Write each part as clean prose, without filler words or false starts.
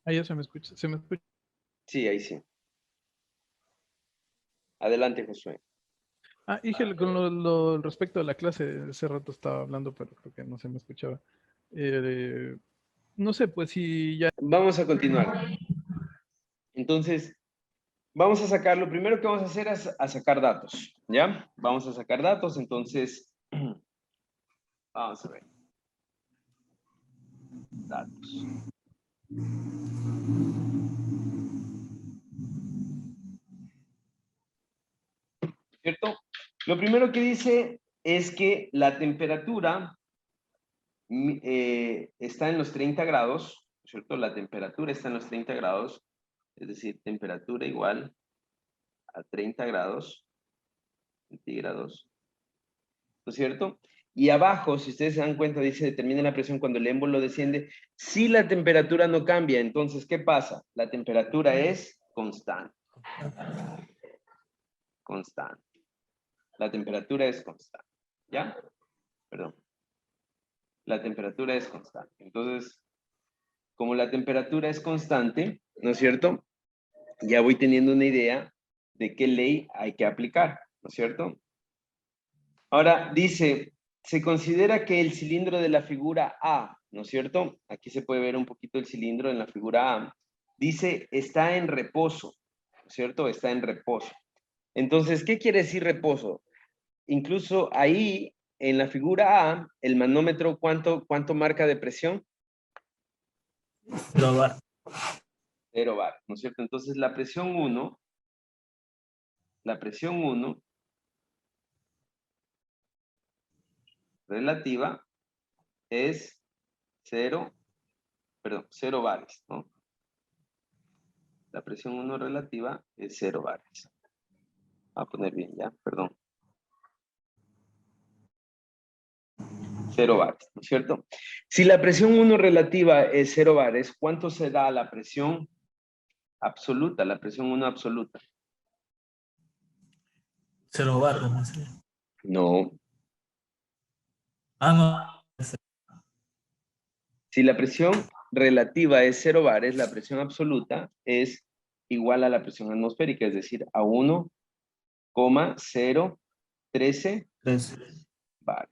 Ahí ya se me escucha. ¿Se me escucha? Sí, ahí sí. Adelante, Josué. Dije con lo respecto a la clase, hace rato estaba hablando, pero creo que no se me escuchaba. No sé, pues si ya... Vamos a continuar. Entonces, vamos a sacar, lo primero que vamos a hacer es a sacar datos, ¿ya? Vamos a sacar datos, entonces, vamos a ver. Datos. ¿Cierto? Lo primero que dice es que la temperatura está en los 30 grados, ¿cierto? La temperatura está en los 30 grados, es decir, temperatura igual a 30 grados centígrados, ¿no es cierto? Y abajo, si ustedes se dan cuenta, dice determina la presión cuando el émbolo desciende. Si la temperatura no cambia, entonces, ¿qué pasa? La temperatura es constante. Constante. La temperatura es constante. ¿Ya? Perdón. La temperatura es constante. Entonces, como la temperatura es constante, ¿no es cierto? Ya voy teniendo una idea de qué ley hay que aplicar, ¿no es cierto? Ahora dice, se considera que el cilindro de la figura A, ¿no es cierto? Aquí se puede ver un poquito el cilindro en la figura A. Dice, está en reposo, ¿no es cierto? Está en reposo. Entonces, ¿qué quiere decir reposo? Incluso ahí, en la figura A, el manómetro, ¿cuánto marca de presión? 0 bar. 0 bar, ¿no es cierto? Entonces, la presión 1 relativa es 0 bares, ¿no? La presión 1 relativa es 0 bares. Voy a poner bien ya, perdón. 0 bares, ¿no es cierto? Si la presión 1 relativa es 0 bares, ¿cuánto se da la presión absoluta? La presión 1 absoluta. 0 bar, ¿cómo sería? No. No. Si la presión relativa es 0 bares, la presión absoluta es igual a la presión atmosférica, es decir, a 1,013 3. bares.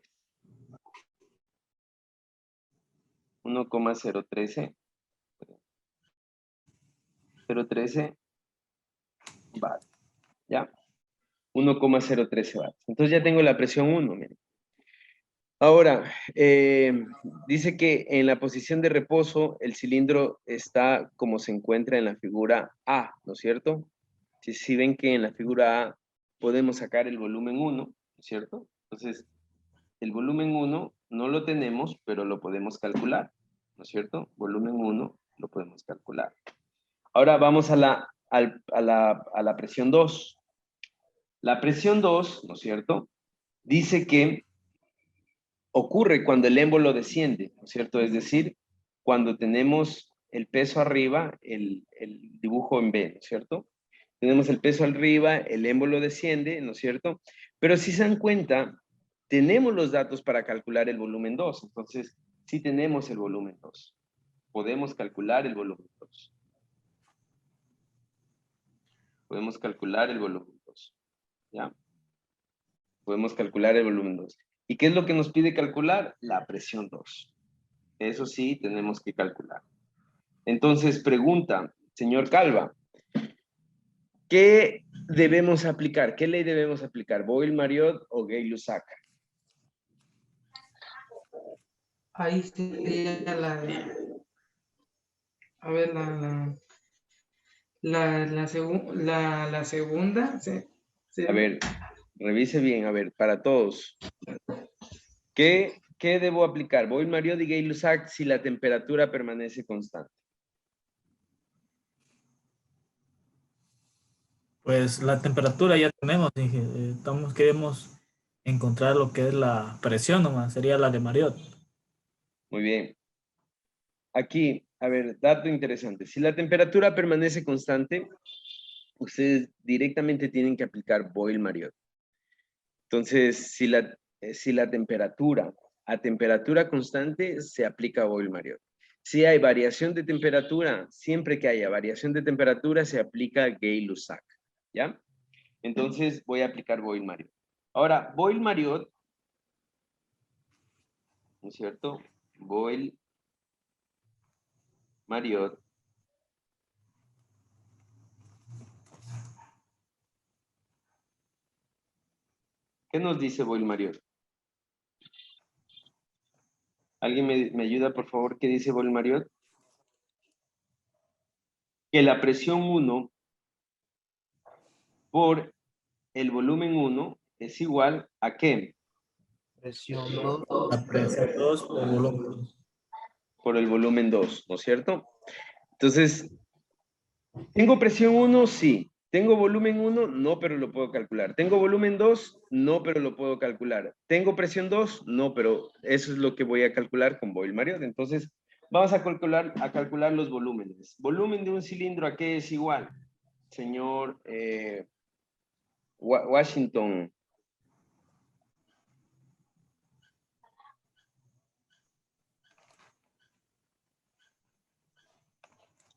1,013 bares. ¿Ya? 1,013 bares. Entonces ya tengo la presión 1, miren. Ahora, dice que en la posición de reposo el cilindro está como se encuentra en la figura A, ¿no es cierto? Si ven que en la figura A podemos sacar el volumen 1, ¿no es cierto? Entonces, el volumen 1 no lo tenemos, pero lo podemos calcular, ¿no es cierto? Volumen 1 lo podemos calcular. Ahora vamos a la presión 2. La presión 2, ¿no es cierto? Dice que ocurre cuando el émbolo desciende, ¿no es cierto? Es decir, cuando tenemos el peso arriba, el dibujo en B, ¿no es cierto? Tenemos el peso arriba, el émbolo desciende, ¿no es cierto? Pero si se dan cuenta, tenemos los datos para calcular el volumen 2. Entonces, sí tenemos el volumen 2. Podemos calcular el volumen 2. Podemos calcular el volumen 2. ¿Ya? Podemos calcular el volumen 2. ¿Y qué es lo que nos pide calcular? La presión 2. Eso sí, tenemos que calcular. Entonces, pregunta, señor Calva, ¿qué debemos aplicar? ¿Qué ley debemos aplicar? ¿Boyle-Marriott o Gay-Lussac? Ahí sería a ver, la segunda. A ver, revise bien, a ver, para todos. ¿Qué debo aplicar? ¿Boyle-Marriott y Gay-Lussac si la temperatura permanece constante? Pues la temperatura ya tenemos, dije, queremos encontrar lo que es la presión nomás, sería la de Marriott. Muy bien. Aquí, a ver, dato interesante. Si la temperatura permanece constante, ustedes directamente tienen que aplicar Boyle-Marriott. Entonces, si la si la temperatura a temperatura constante se aplica Boyle-Mariotte. Si hay variación de temperatura, siempre que haya variación de temperatura se aplica Gay-Lussac, ¿ya? Entonces voy a aplicar Boyle-Mariotte. Ahora, Boyle-Mariotte, ¿no es cierto? Boyle-Mariotte. ¿Qué nos dice Boyle-Mariotte? ¿Alguien me ayuda, por favor? ¿Qué dice Boyle-Mariotte? Que la presión 1 por el volumen 1 es igual a ¿qué? Presión 2. La presión 2 por volumen 2. Por el volumen 2, ¿no es cierto? Entonces, ¿tengo presión 1? Sí. ¿Tengo volumen 1? No, pero lo puedo calcular. ¿Tengo volumen 2? No, pero lo puedo calcular. ¿Tengo presión 2? No, pero eso es lo que voy a calcular con Boyle-Mariotte. Entonces, vamos a calcular los volúmenes. ¿Volumen de un cilindro a qué es igual? Señor Washington.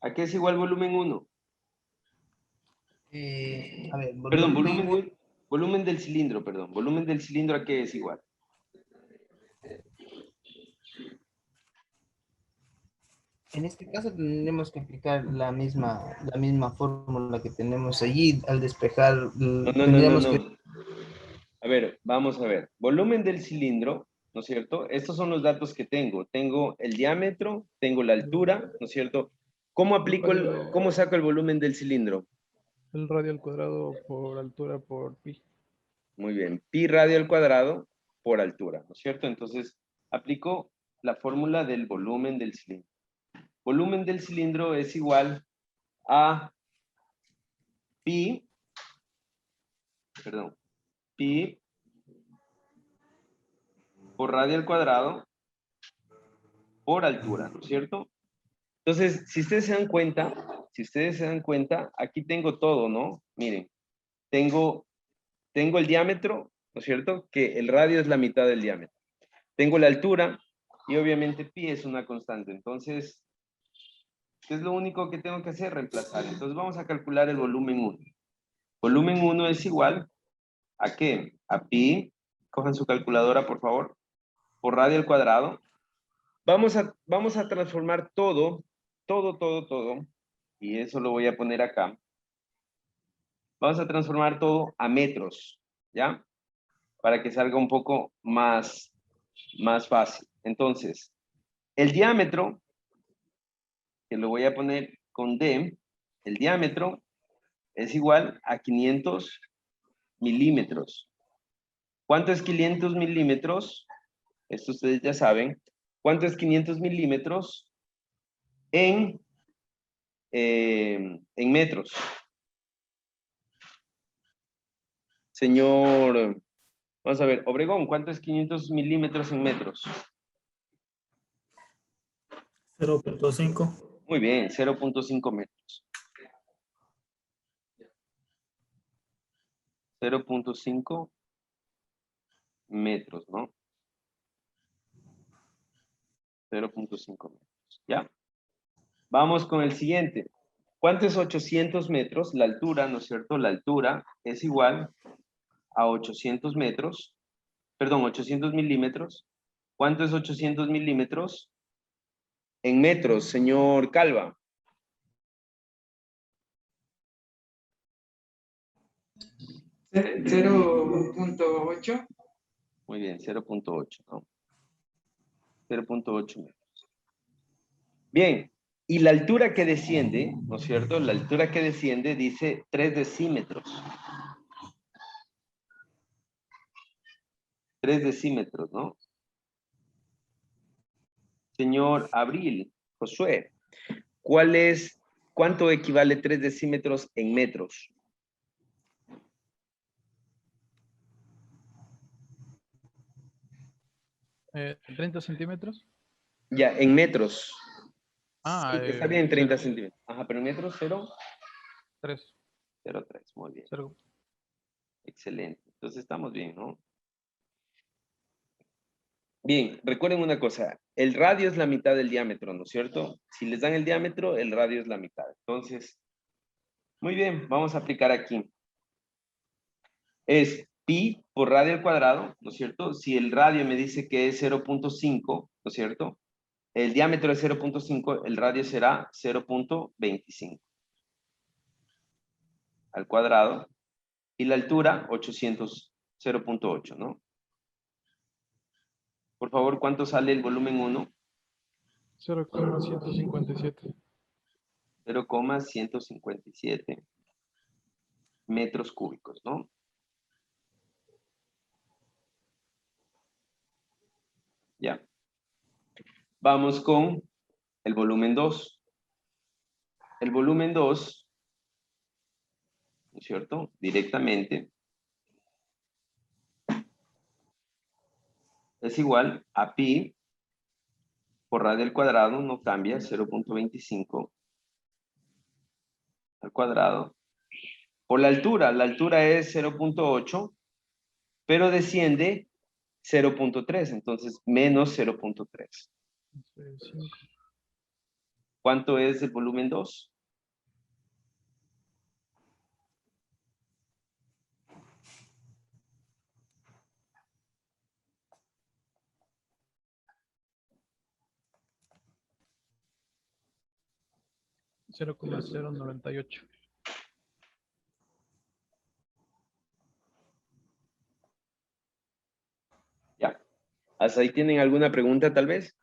¿A qué es igual volumen 1? A ver, Perdón, volumen. volumen del cilindro, perdón. Volumen del cilindro a qué es igual. En este caso tendremos que aplicar la misma fórmula que tenemos allí al despejar. No. Tendríamos que. A ver, vamos a ver. Volumen del cilindro, ¿no es cierto? Estos son los datos que tengo. Tengo el diámetro, tengo la altura, ¿no es cierto? ¿Cómo saco el volumen del cilindro? El radio al cuadrado por altura por pi. Muy bien. Pi radio al cuadrado por altura, ¿no es cierto? Entonces, aplico la fórmula del volumen del cilindro. Volumen del cilindro es igual a pi por radio al cuadrado por altura, ¿no es cierto? Entonces, si ustedes se dan cuenta, aquí tengo todo, ¿no? Miren, tengo el diámetro, ¿no es cierto? Que el radio es la mitad del diámetro. Tengo la altura y obviamente pi es una constante. Entonces, ¿qué es lo único que tengo que hacer? Reemplazar. Entonces, vamos a calcular el volumen 1. Volumen 1 es igual ¿a qué? A pi, cojan su calculadora, por favor, por radio al cuadrado. Vamos a transformar todo, y eso lo voy a poner acá. Vamos a transformar todo a metros, ¿ya? Para que salga un poco más fácil. Entonces, el diámetro, que lo voy a poner con D, el diámetro es igual a 500 milímetros. ¿Cuánto es 500 milímetros? Esto ustedes ya saben. ¿Cuánto es 500 milímetros en metros? Señor, vamos a ver, Obregón, ¿cuánto es 500 milímetros en metros? 0.5. Muy bien, 0.5 metros. 0.5 metros, ¿no? 0.5 metros, ¿ya? Vamos con el siguiente. ¿Cuánto es 800 metros? La altura, ¿no es cierto? La altura es igual a 800 metros, perdón, 800 milímetros. ¿Cuánto es 800 milímetros? En metros, señor Calva. 0.8. Muy bien, 0.8, ¿no? 0.8 metros. Bien, y la altura que desciende, ¿no es cierto? La altura que desciende dice 3 decímetros. 3 decímetros, ¿no? Señor Abril, Josué, ¿cuánto equivale 3 decímetros en metros? ¿30 centímetros? Ya, en metros. Ah, Sí, está bien, 30 0, centímetros. Ajá, pero en metros 0, 3. 0,3, muy bien. 0. Excelente. Entonces estamos bien, ¿no? Bien, recuerden una cosa, el radio es la mitad del diámetro, ¿no es cierto? Si les dan el diámetro, el radio es la mitad. Entonces, muy bien, vamos a aplicar aquí. Es pi por radio al cuadrado, ¿no es cierto? Si el radio me dice que es 0.5, ¿no es cierto? El diámetro es 0.5, el radio será 0.25 al cuadrado. Y la altura, 800, 0.8, ¿no? Por favor, ¿cuánto sale el volumen 1? 0,157. 0,157 metros cúbicos, ¿no? Ya. Vamos con el volumen 2. El volumen 2, ¿no es cierto? Directamente es igual a pi por radio al cuadrado, no cambia, 0.25 al cuadrado. Por la altura es 0.8, pero desciende 0.3, entonces menos 0.3. ¿Cuánto es el volumen 2? $0,098. Ya. ¿Hasta ahí tienen alguna pregunta tal vez?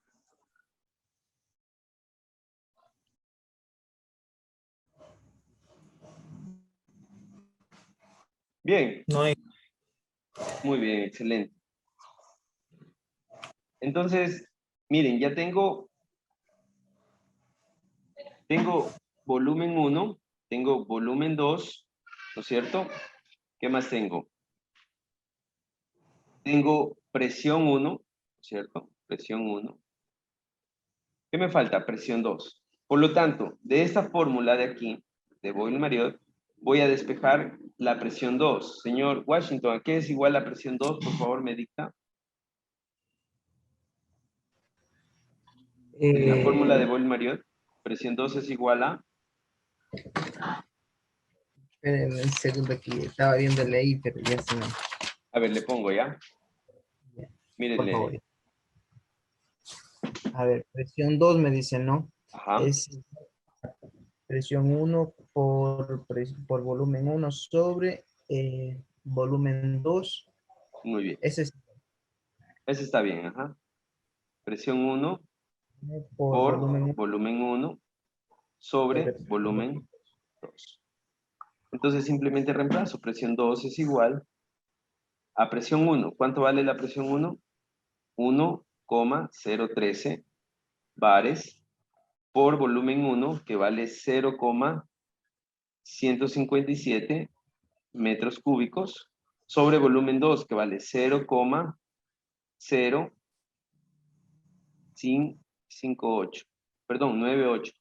Bien, No hay. muy bien, excelente. Entonces, miren, ya tengo volumen 1, tengo volumen 2, ¿no es cierto? ¿Qué más tengo? Tengo presión 1, ¿cierto? Presión 1. ¿Qué me falta? Presión 2. Por lo tanto, de esta fórmula de aquí, de Boyle-Marriott, voy a despejar la presión 2. Señor Washington, ¿a qué es igual la presión 2? Por favor, me dicta. En la fórmula de Boyle-Marriott, presión 2 es igual a... Espérenme un segundo que estaba viendo ahí, pero ya se me... A ver, le pongo ya. Ya, Mírenle. por favor. A ver, presión 2 me dice, ¿no? Ajá. Es presión 1 por volumen 1 sobre volumen 2. Muy bien. Ese es Ese está bien, ajá. Presión 1 por por volumen 1 volumen 1 sobre sobre volumen 2. Entonces simplemente reemplazo. Presión 2 es igual a presión 1. ¿Cuánto vale la presión 1? 1,013 bares por volumen 1, que vale 0,157 metros cúbicos, sobre volumen 2, que vale 0,0558. Perdón, 98.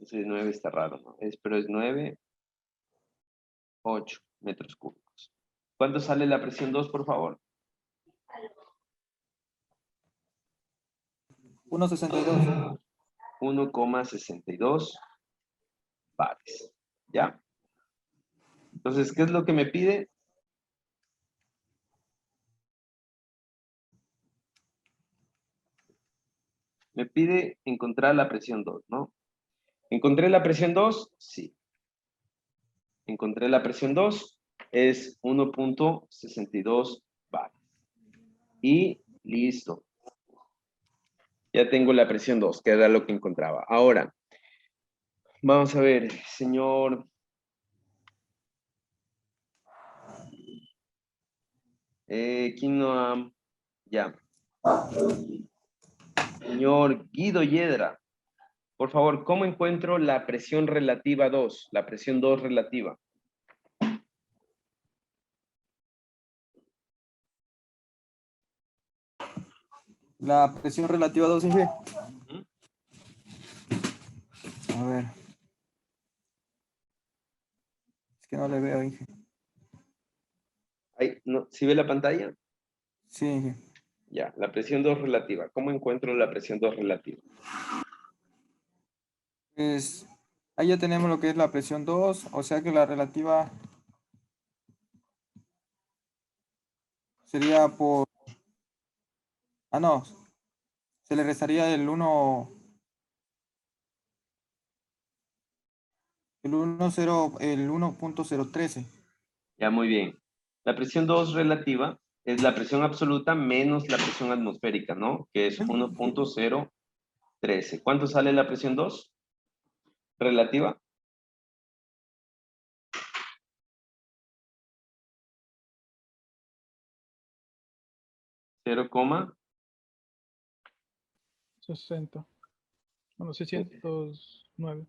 Ese 9 está raro, ¿no? Pero es 9,8 metros cúbicos. ¿Cuánto sale la presión 2, por favor? 1,62. 1,62 bares. ¿Ya? Entonces, ¿qué es lo que me pide? Me pide encontrar la presión 2, ¿no? ¿Encontré la presión 2? Sí. Encontré la presión 2, es 1,62 bares. Y listo. Ya tengo la presión 2, que era lo que encontraba. Ahora, vamos a ver, señor... ¿quién no ha...? Ya. Señor Guido Yedra, por favor, ¿cómo encuentro la presión relativa 2? La presión 2 relativa. La presión relativa a 2 Inge. Ujú. A ver. Es que no le veo, Inge. Ahí, no, ¿sí ve la pantalla? Sí, Inge. Ya, la presión 2 relativa. ¿Cómo encuentro la presión 2 relativa? Pues ahí ya tenemos lo que es la presión 2, o sea que la relativa sería por... Ah, no, se le restaría el 1, el 1.013. Ya, muy bien. La presión 2 relativa es la presión absoluta menos la presión atmosférica, ¿no? Que es 1.013. ¿Cuánto sale la presión 2 relativa? 0, 60. Bueno, 609.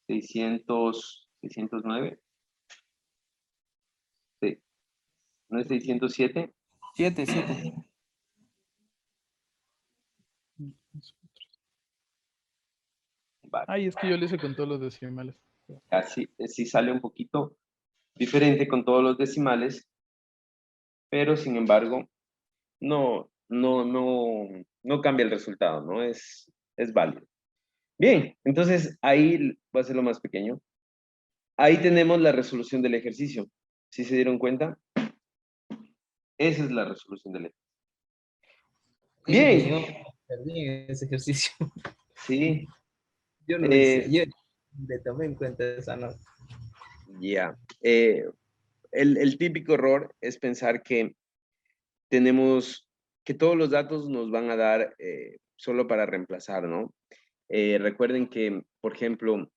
609. Sí. ¿No es 607? 7, 7. Vale. Ay, es que yo le hice con todos los decimales. Así sí sale un poquito diferente con todos los decimales, pero sin embargo, no cambia el resultado, ¿no? Es válido. Bien, entonces ahí va a ser lo más pequeño. Ahí tenemos la resolución del ejercicio. ¿Sí se dieron cuenta? Esa es la resolución del ejercicio. Bien. Yo perdí en ese ejercicio. Sí. Yo no lo hice. Yo le tomé en cuenta esa nota. Ya. El típico error es pensar que que todos los datos nos van a dar solo para reemplazar, ¿no? Recuerden que, por ejemplo,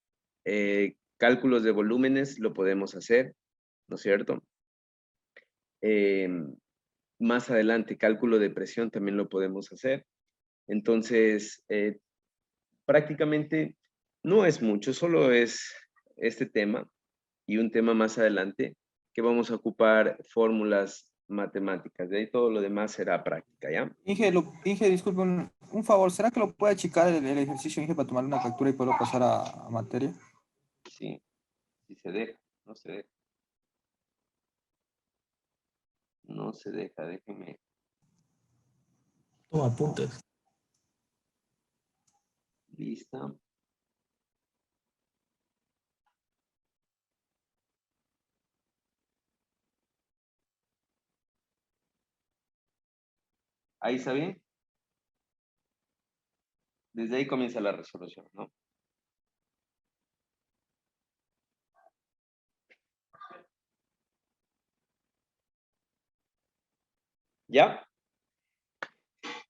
cálculos de volúmenes lo podemos hacer, ¿no es cierto? Más adelante, cálculo de presión también lo podemos hacer. Entonces, prácticamente no es mucho, solo es este tema y un tema más adelante que vamos a ocupar fórmulas matemáticas. De ahí todo lo demás será práctica, ¿ya? Inge, disculpe, un favor, ¿será que lo puede achicar el ejercicio, Inge, para tomar una captura y poderlo pasar a materia? Sí, sí se deja, no se deja. No se deja, déjeme. Toma apuntes. Lista. Ahí está bien. Desde ahí comienza la resolución, ¿no? ¿Ya?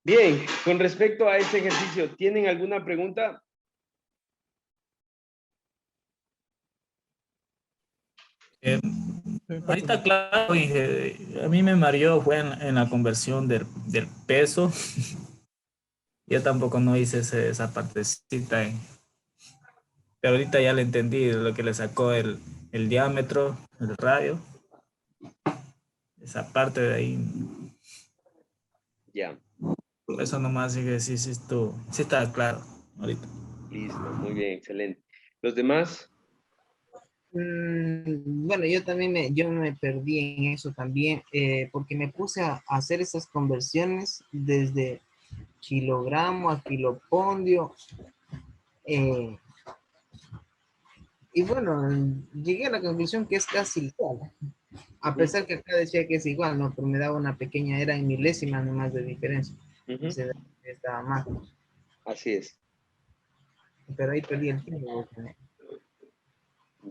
Bien, con respecto a este ejercicio, ¿tienen alguna pregunta? Ahí está claro, Inge. A mí me mareó fue en la conversión del peso. Yo tampoco no hice esa partecita. Pero ahorita ya le entendí lo que le sacó el diámetro, el radio. Esa parte de ahí. Ya, Eso nomás dije, sí, sí está claro ahorita. listo, muy bien, excelente. ¿Los demás? Bueno, yo me perdí en eso también, porque me puse a hacer esas conversiones desde kilogramo a kilopondio. Y bueno, llegué a la conclusión que es casi igual. A pesar que acá decía que es igual, ¿no? Pero me daba una pequeña, era en milésimas nomás de diferencia. Entonces, estaba mal. Así es. Pero ahí perdí el tiempo.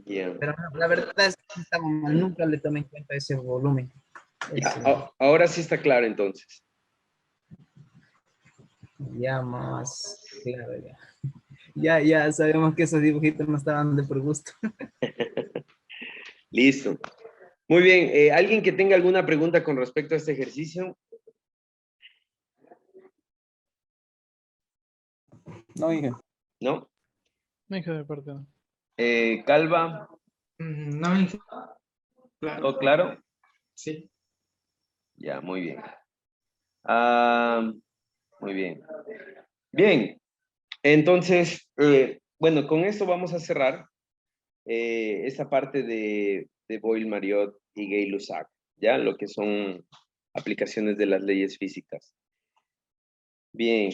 Ya. Pero no, la verdad es que estaba mal. Nunca le tomé en cuenta ese volumen. Ahora sí está claro entonces. Ya más claro, ya. Ya sabemos que esos dibujitos no estaban de por gusto. Listo. Muy bien. ¿Alguien que tenga alguna pregunta con respecto a este ejercicio? No, Inge. ¿No? No, hija de parte, no. Calva, No, claro. ¿todo claro? Sí. Ya, muy bien. Muy bien. Bien. Entonces, bueno, con esto vamos a cerrar esta parte de Boyle, Marriott y Gay-Lussac, ¿ya? Lo que son aplicaciones de las leyes físicas. Bien.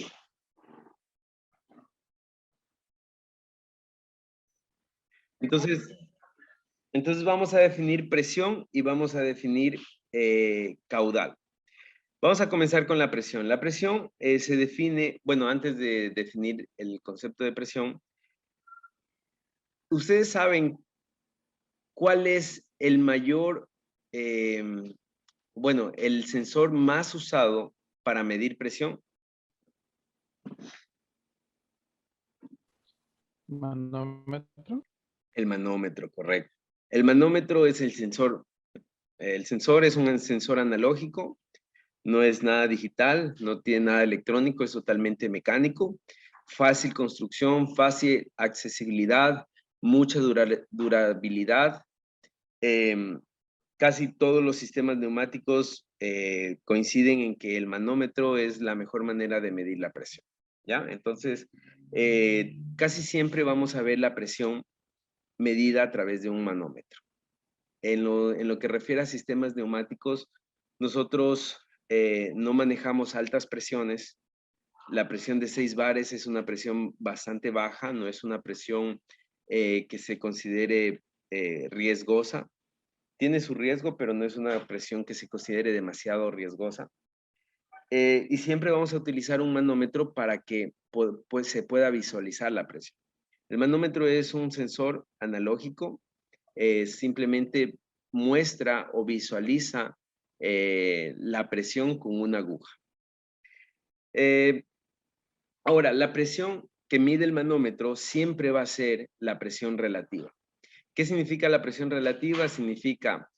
Entonces vamos a definir presión y vamos a definir caudal. Vamos a comenzar con la presión. La presión se define, bueno, antes de definir el concepto de presión, ¿ustedes saben cuál es el mayor, bueno, el sensor más usado para medir presión? Manómetro. El manómetro, correcto. El manómetro es el sensor. El sensor es un sensor analógico, no es nada digital, no tiene nada electrónico, es totalmente mecánico. Fácil construcción, fácil accesibilidad, mucha durabilidad. Casi todos los sistemas neumáticos coinciden en que el manómetro es la mejor manera de medir la presión, ¿ya? Entonces, casi siempre vamos a ver la presión medida a través de un manómetro. En lo que refiere a sistemas neumáticos, nosotros no manejamos altas presiones. La presión de 6 bares es una presión bastante baja, no es una presión que se considere riesgosa. Tiene su riesgo, pero no es una presión que se considere demasiado riesgosa. Y siempre vamos a utilizar un manómetro para que pues, se pueda visualizar la presión. El manómetro es un sensor analógico, simplemente muestra o visualiza la presión con una aguja. Ahora, la presión que mide el manómetro siempre va a ser la presión relativa. ¿Qué significa la presión relativa? Significa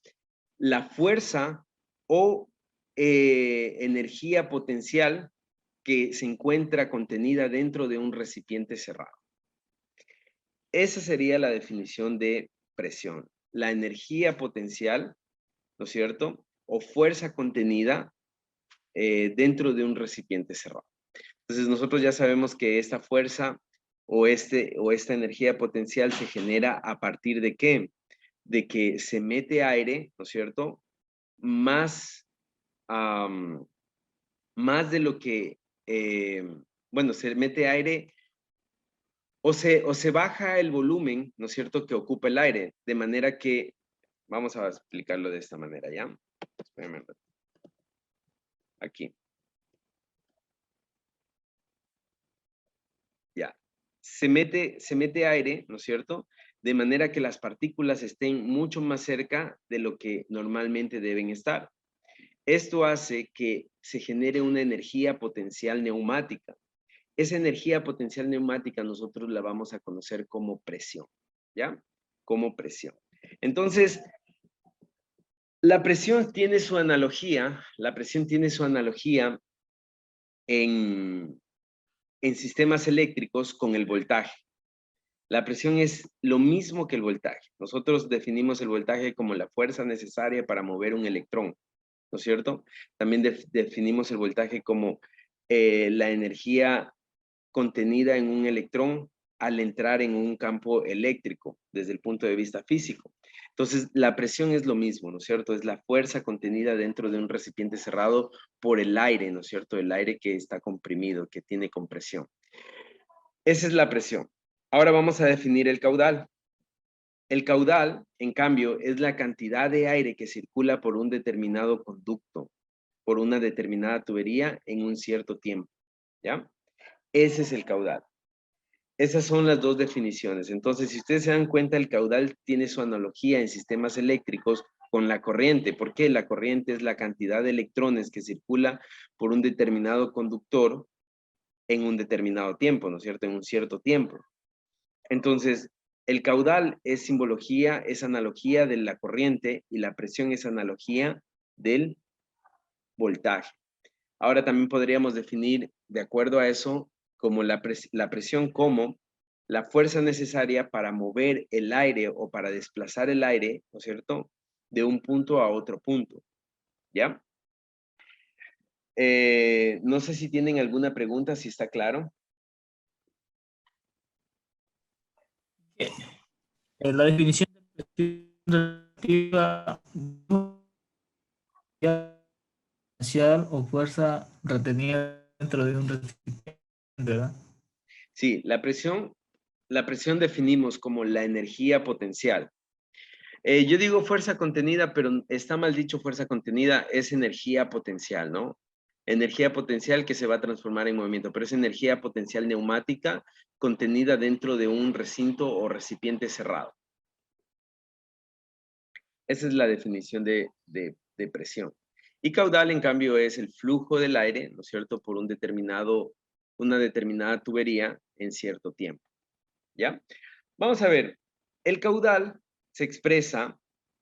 la fuerza o energía potencial que se encuentra contenida dentro de un recipiente cerrado. Esa sería la definición de presión. La energía potencial, ¿no es cierto? O fuerza contenida dentro de un recipiente cerrado. Entonces nosotros ya sabemos que esta fuerza o esta energía potencial se genera a partir de ¿qué? De que se mete aire, ¿no es cierto? Más de lo que, bueno, se mete aire o se baja el volumen, ¿no es cierto?, que ocupa el aire, de manera que, vamos a explicarlo de esta manera, ¿ya? Espérenme. Aquí. Ya. Se mete aire, ¿no es cierto?, de manera que las partículas estén mucho más cerca de lo que normalmente deben estar. Esto hace que se genere una energía potencial neumática. Esa energía potencial neumática nosotros la vamos a conocer como presión, ¿ya? Como presión. Entonces, la presión tiene su analogía en sistemas eléctricos con el voltaje. La presión es lo mismo que el voltaje. Nosotros definimos el voltaje como la fuerza necesaria para mover un electrón, ¿no es cierto? También definimos el voltaje como la energía contenida en un electrón al entrar en un campo eléctrico desde el punto de vista físico. Entonces, la presión es lo mismo, ¿no es cierto? Es la fuerza contenida dentro de un recipiente cerrado por el aire, ¿no es cierto? El aire que está comprimido, que tiene compresión. Esa es la presión. Ahora vamos a definir el caudal. El caudal, en cambio, es la cantidad de aire que circula por un determinado conducto, por una determinada tubería en un cierto tiempo, ¿ya? Ese es el caudal. Esas son las dos definiciones. Entonces, si ustedes se dan cuenta, el caudal tiene su analogía en sistemas eléctricos con la corriente. ¿Por qué? La corriente es la cantidad de electrones que circula por un determinado conductor en un determinado tiempo, ¿no es cierto? En un cierto tiempo. Entonces, el caudal es simbología, es analogía de la corriente y la presión es analogía del voltaje. Ahora también podríamos definir, de acuerdo a eso, como la presión como la fuerza necesaria para mover el aire o para desplazar el aire, ¿no es cierto?, de un punto a otro punto, ¿ya? No sé si tienen alguna pregunta, si está claro. La definición de presión relativa potencial o fuerza retenida dentro de un recipiente, ¿verdad? Sí, la presión definimos como la energía potencial. Yo digo fuerza contenida, pero está mal dicho fuerza contenida, es energía potencial, ¿no? Energía potencial que se va a transformar en movimiento, pero es energía potencial neumática contenida dentro de un recinto o recipiente cerrado. Esa es la definición de presión. Y caudal, en cambio, es el flujo del aire, ¿no es cierto?, por una determinada tubería en cierto tiempo. ¿Ya? Vamos a ver, el caudal se expresa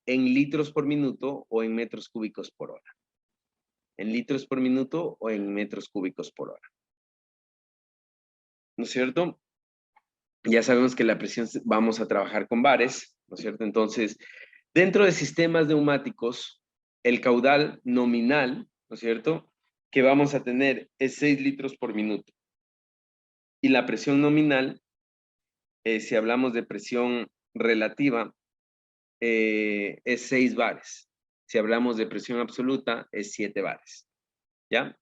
en litros por minuto o en metros cúbicos por hora. En litros por minuto o en metros cúbicos por hora. ¿No es cierto? Ya sabemos que la presión vamos a trabajar con bares, ¿no es cierto? Entonces, dentro de sistemas neumáticos, el caudal nominal, ¿no es cierto?, que vamos a tener es 6 litros por minuto. Y la presión nominal, si hablamos de presión relativa, es 6 bares. Si hablamos de presión absoluta, es 7 bares. ¿Ya?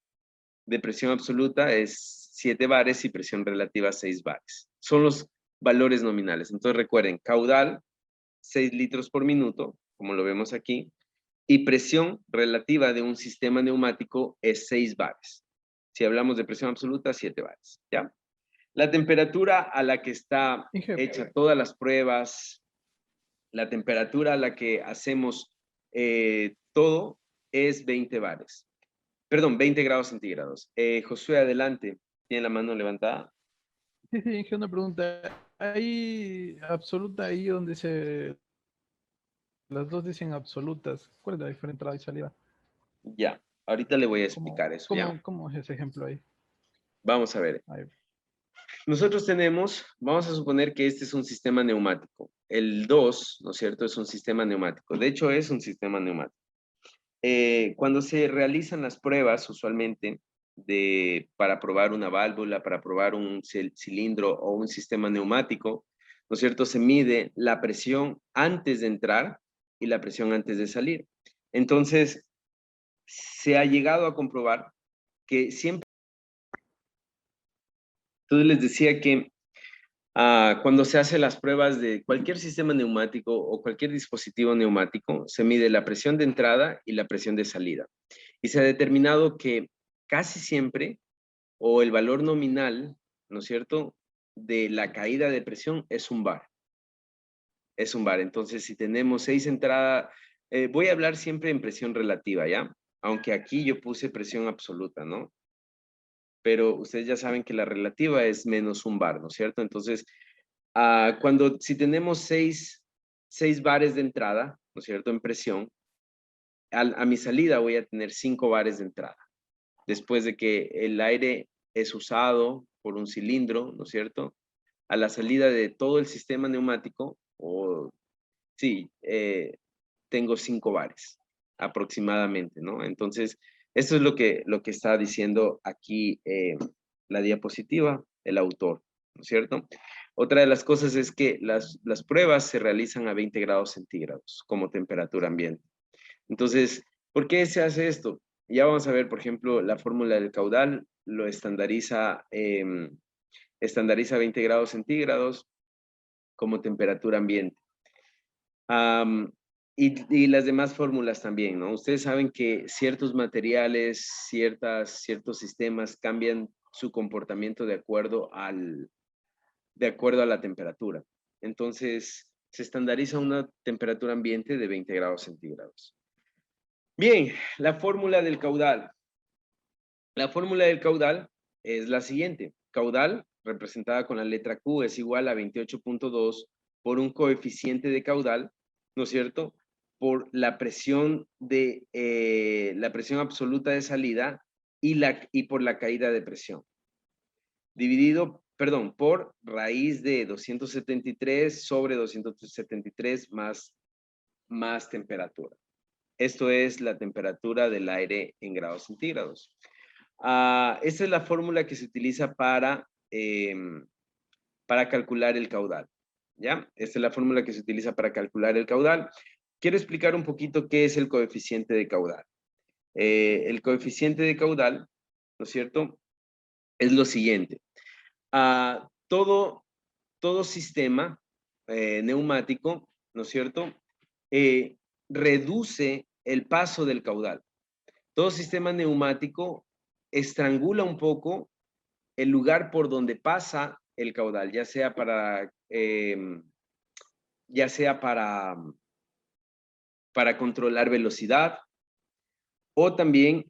De presión absoluta es 7 bares y presión relativa 6 bares. Son los valores nominales. Entonces recuerden, caudal 6 litros por minuto, como lo vemos aquí, y presión relativa de un sistema neumático es 6 bares. Si hablamos de presión absoluta, 7 bares. ¿Ya? La temperatura a la que está hecha todas las pruebas, la temperatura a la que hacemos todo es 20 bares. Perdón, 20 grados centígrados. Josué, adelante. ¿Tiene la mano levantada? Sí, sí, Inge, una pregunta. ¿Hay absoluta ahí donde las dos dicen absolutas? ¿Cuál es la diferencia entrada y salida? Ya, ahorita le voy a ¿Cómo, explicar eso, ¿ya? cómo es ese ejemplo ahí? Vamos a ver. Ahí. Nosotros vamos a suponer que este es un sistema neumático. El 2, ¿no es cierto? Es un sistema neumático. De hecho, es un sistema neumático. Cuando se realizan las pruebas, usualmente, para probar una válvula, para probar un cilindro o un sistema neumático, ¿no es cierto? Se mide la presión antes de entrar y la presión antes de salir. Entonces, se ha llegado a comprobar que siempre... Entonces les decía que cuando se hacen las pruebas de cualquier sistema neumático o cualquier dispositivo neumático, se mide la presión de entrada y la presión de salida. Y se ha determinado que casi siempre, o el valor nominal, ¿no es cierto?, de la caída de presión es un bar. Es un bar. Entonces, si tenemos 6 entradas, voy a hablar siempre en presión relativa, ¿ya? Aunque aquí yo puse presión absoluta, ¿no? Pero ustedes ya saben que la relativa es menos un bar, ¿no es cierto? Entonces, si tenemos 6 bares de entrada, ¿no es cierto?, en presión, a mi salida voy a tener 5 bares de entrada. Después de que el aire es usado por un cilindro, ¿no es cierto?, a la salida de todo el sistema neumático, tengo 5 bares aproximadamente, ¿no? Entonces, esto es lo que está diciendo aquí la diapositiva, el autor, ¿no es cierto? Otra de las cosas es que las pruebas se realizan a 20 grados centígrados como temperatura ambiente. Entonces, ¿por qué se hace esto? Ya vamos a ver, por ejemplo, la fórmula del caudal lo estandariza 20 grados centígrados como temperatura ambiente. Y las demás fórmulas también, ¿no? Ustedes saben que ciertos materiales, ciertos sistemas cambian su comportamiento de acuerdo a la temperatura. Entonces, se estandariza una temperatura ambiente de 20 grados centígrados. Bien, la fórmula del caudal. La fórmula del caudal es la siguiente. Caudal, representada con la letra Q, es igual a 28.2 por un coeficiente de caudal, ¿no es cierto?, por la presión absoluta de salida y por la caída de presión. Por raíz de 273 sobre 273 más temperatura. Esto es la temperatura del aire en grados centígrados. Esta es la fórmula que se utiliza para calcular el caudal. ¿Ya? Esta es la fórmula que se utiliza para calcular el caudal. Quiero explicar un poquito qué es el coeficiente de caudal. el coeficiente de caudal, ¿no es cierto? Es lo siguiente. Todo sistema neumático, ¿no es cierto? Reduce el paso del caudal. Todo sistema neumático estrangula un poco el lugar por donde pasa el caudal, ya sea para controlar velocidad o también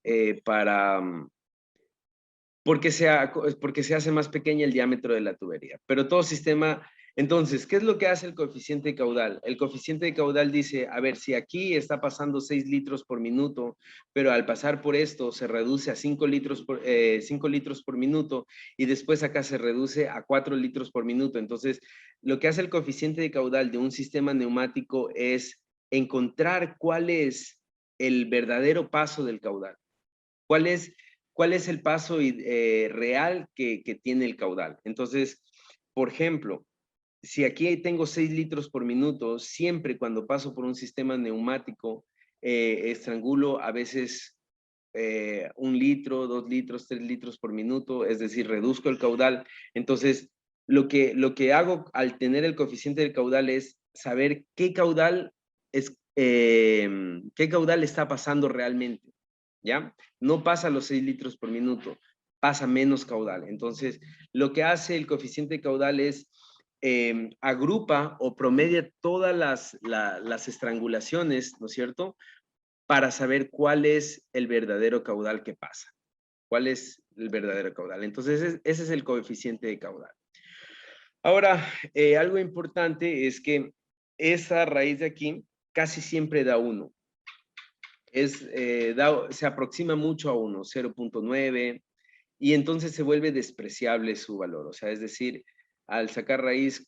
porque se hace más pequeña el diámetro de la tubería. Pero todo sistema... Entonces, ¿qué es lo que hace el coeficiente de caudal? El coeficiente de caudal dice, a ver, si aquí está pasando 6 litros por minuto, pero al pasar por esto se reduce a 5 litros por minuto y después acá se reduce a 4 litros por minuto. Entonces, lo que hace el coeficiente de caudal de un sistema neumático es encontrar cuál es el verdadero paso del caudal. ¿Cuál es el paso real que tiene el caudal? Entonces, por ejemplo, si aquí tengo 6 litros por minuto, siempre cuando paso por un sistema neumático, estrangulo a veces 1 litro, 2 litros, 3 litros por minuto, es decir, reduzco el caudal. Entonces, lo que hago al tener el coeficiente del caudal es saber qué caudal está pasando realmente, ¿ya? No pasa los 6 litros por minuto, pasa menos caudal. Entonces, lo que hace el coeficiente de caudal es agrupa o promedia todas las estrangulaciones, ¿no es cierto? Para saber cuál es el verdadero caudal que pasa. ¿Cuál es el verdadero caudal? Entonces, ese es el coeficiente de caudal. Ahora, algo importante es que esa raíz de aquí casi siempre da 1. Se aproxima mucho a 1, 0.9, y entonces se vuelve despreciable su valor. O sea, es decir, al sacar raíz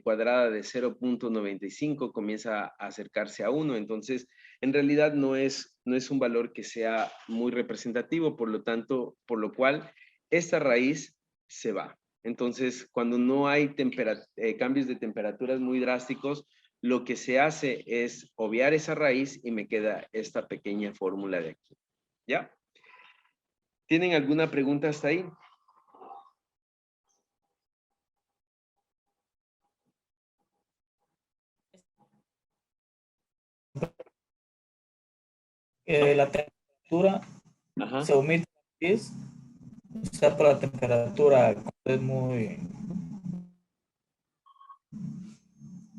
cuadrada de 0.95 comienza a acercarse a 1. Entonces, en realidad no es un valor que sea muy representativo, por lo cual esta raíz se va. Entonces, cuando no hay cambios de temperaturas muy drásticos, lo que se hace es obviar esa raíz y me queda esta pequeña fórmula de aquí. ¿Ya? ¿Tienen alguna pregunta hasta ahí? La temperatura Ajá. se omite, o sea, por la temperatura es muy...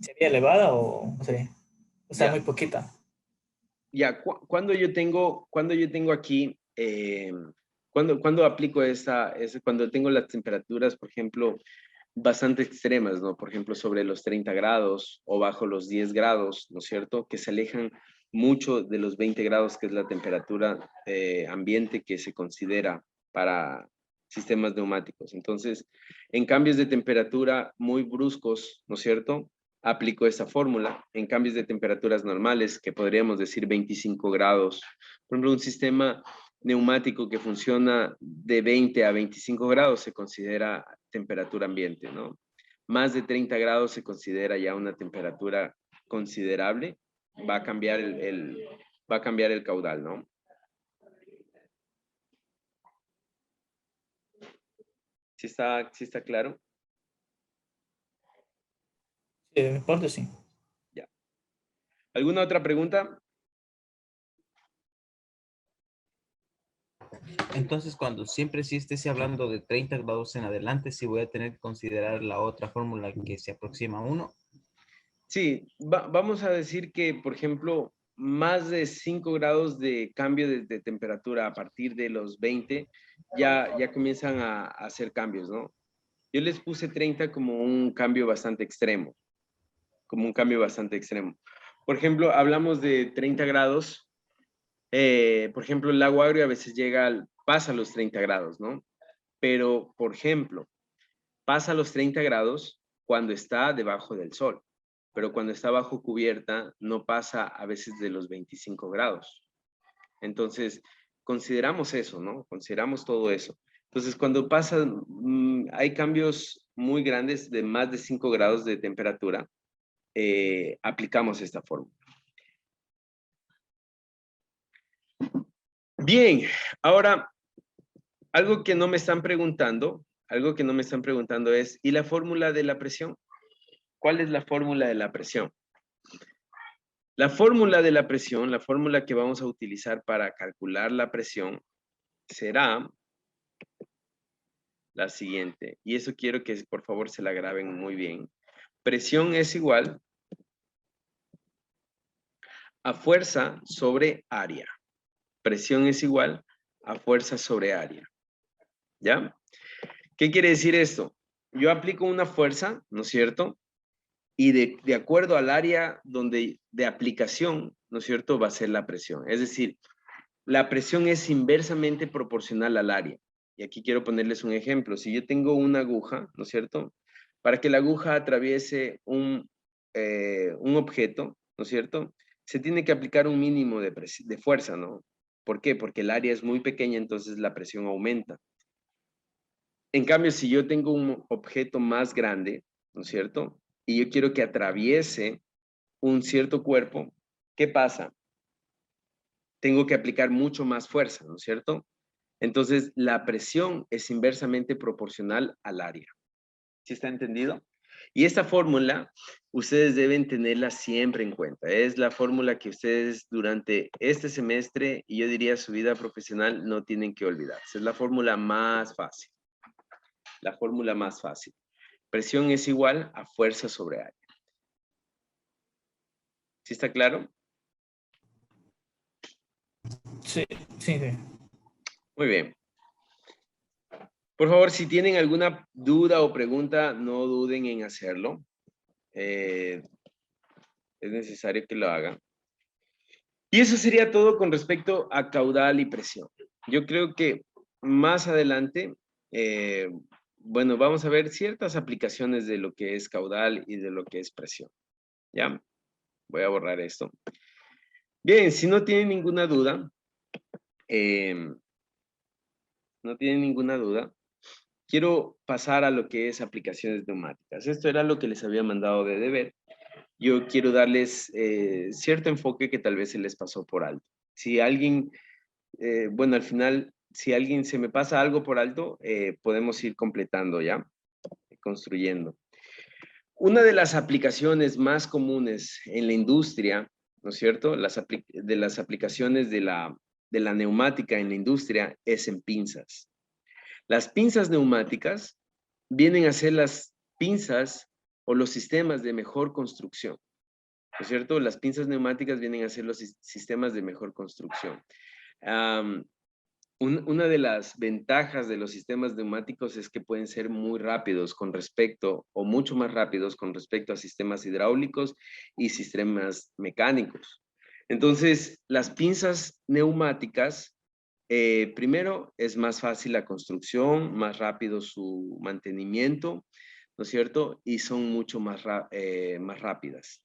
¿Sería elevada o sería? O sea, Ya. muy poquita. Ya, cuando yo tengo aquí, cuando aplico cuando tengo las temperaturas, por ejemplo, bastante extremas, ¿no? Por ejemplo, sobre los 30 grados o bajo los 10 grados, ¿no es cierto? Que se alejan mucho de los 20 grados, que es la temperatura ambiente que se considera para sistemas neumáticos. Entonces, en cambios de temperatura muy bruscos, ¿no es cierto? Aplico esta fórmula. En cambios de temperaturas normales, que podríamos decir 25 grados. Por ejemplo, un sistema neumático que funciona de 20 a 25 grados se considera temperatura ambiente, ¿no? Más de 30 grados se considera ya una temperatura considerable. Va a cambiar el caudal, ¿no? ¿Sí está claro? Sí, de mi parte sí. Ya. ¿Alguna otra pregunta? Entonces, cuando siempre sí esté hablando de 30 grados en adelante, sí voy a tener que considerar la otra fórmula que se aproxima a 1. Sí, vamos a decir que, por ejemplo, más de 5 grados de cambio de temperatura a partir de los 20, ya comienzan a hacer cambios, ¿no? Yo les puse 30 como un cambio bastante extremo, Por ejemplo, hablamos de 30 grados, por ejemplo, el lago Agrio a veces pasa a los 30 grados, ¿no? Pero, por ejemplo, pasa a los 30 grados cuando está debajo del sol, pero cuando está bajo cubierta no pasa a veces de los 25 grados. Entonces, consideramos eso, ¿no? Consideramos todo eso. Entonces, cuando hay cambios muy grandes de más de 5 grados de temperatura, aplicamos esta fórmula. Bien, ahora, algo que no me están preguntando es, ¿y la fórmula de la presión? ¿Cuál es la fórmula de la presión? La fórmula de la presión, la fórmula que vamos a utilizar para calcular la presión será la siguiente. Y eso quiero que por favor se la graben muy bien. Presión es igual a fuerza sobre área. Presión es igual a fuerza sobre área. ¿Ya? ¿Qué quiere decir esto? Yo aplico una fuerza, ¿no es cierto? Y de acuerdo al área de aplicación, ¿no es cierto? Va a ser la presión. Es decir, la presión es inversamente proporcional al área. Y aquí quiero ponerles un ejemplo. Si yo tengo una aguja, ¿no es cierto? Para que la aguja atraviese un objeto, ¿no es cierto? Se tiene que aplicar un mínimo de fuerza, ¿no? ¿Por qué? Porque el área es muy pequeña, entonces la presión aumenta. En cambio, si yo tengo un objeto más grande, ¿no es cierto? Y yo quiero que atraviese un cierto cuerpo, ¿qué pasa? Tengo que aplicar mucho más fuerza, ¿no es cierto? Entonces, la presión es inversamente proporcional al área. ¿Sí está entendido? Y esta fórmula, ustedes deben tenerla siempre en cuenta. Es la fórmula que ustedes durante este semestre, y yo diría su vida profesional, no tienen que olvidarse. Es la fórmula más fácil. La fórmula más fácil. Presión es igual a fuerza sobre área. ¿Sí está claro? Sí, sí, sí. Muy bien. Por favor, si tienen alguna duda o pregunta, no duden en hacerlo. Es necesario que lo hagan. Y eso sería todo con respecto a caudal y presión. Yo creo que más adelante, bueno, vamos a ver ciertas aplicaciones de lo que es caudal y de lo que es presión. ¿Ya? Voy a borrar esto. Bien, si no tienen ninguna duda, quiero pasar a lo que es aplicaciones neumáticas. Esto era lo que les había mandado de deber. Yo quiero darles cierto enfoque que tal vez se les pasó por alto. Si alguien, bueno, al final, si alguien se me pasa algo por alto, podemos ir completando ya, construyendo. Una de las aplicaciones más comunes en la industria, ¿no es cierto? De las aplicaciones de la neumática en la industria es en pinzas. Las pinzas neumáticas vienen a ser las pinzas o los sistemas de mejor construcción, ¿no es cierto? Las pinzas neumáticas vienen a ser los sistemas de mejor construcción. Una de las ventajas de los sistemas neumáticos es que pueden ser muy rápidos con respecto, o mucho más rápidos con respecto a sistemas hidráulicos y sistemas mecánicos. Entonces, las pinzas neumáticas, primero, es más fácil la construcción, más rápido su mantenimiento, ¿no es cierto? Y son mucho más rápidas.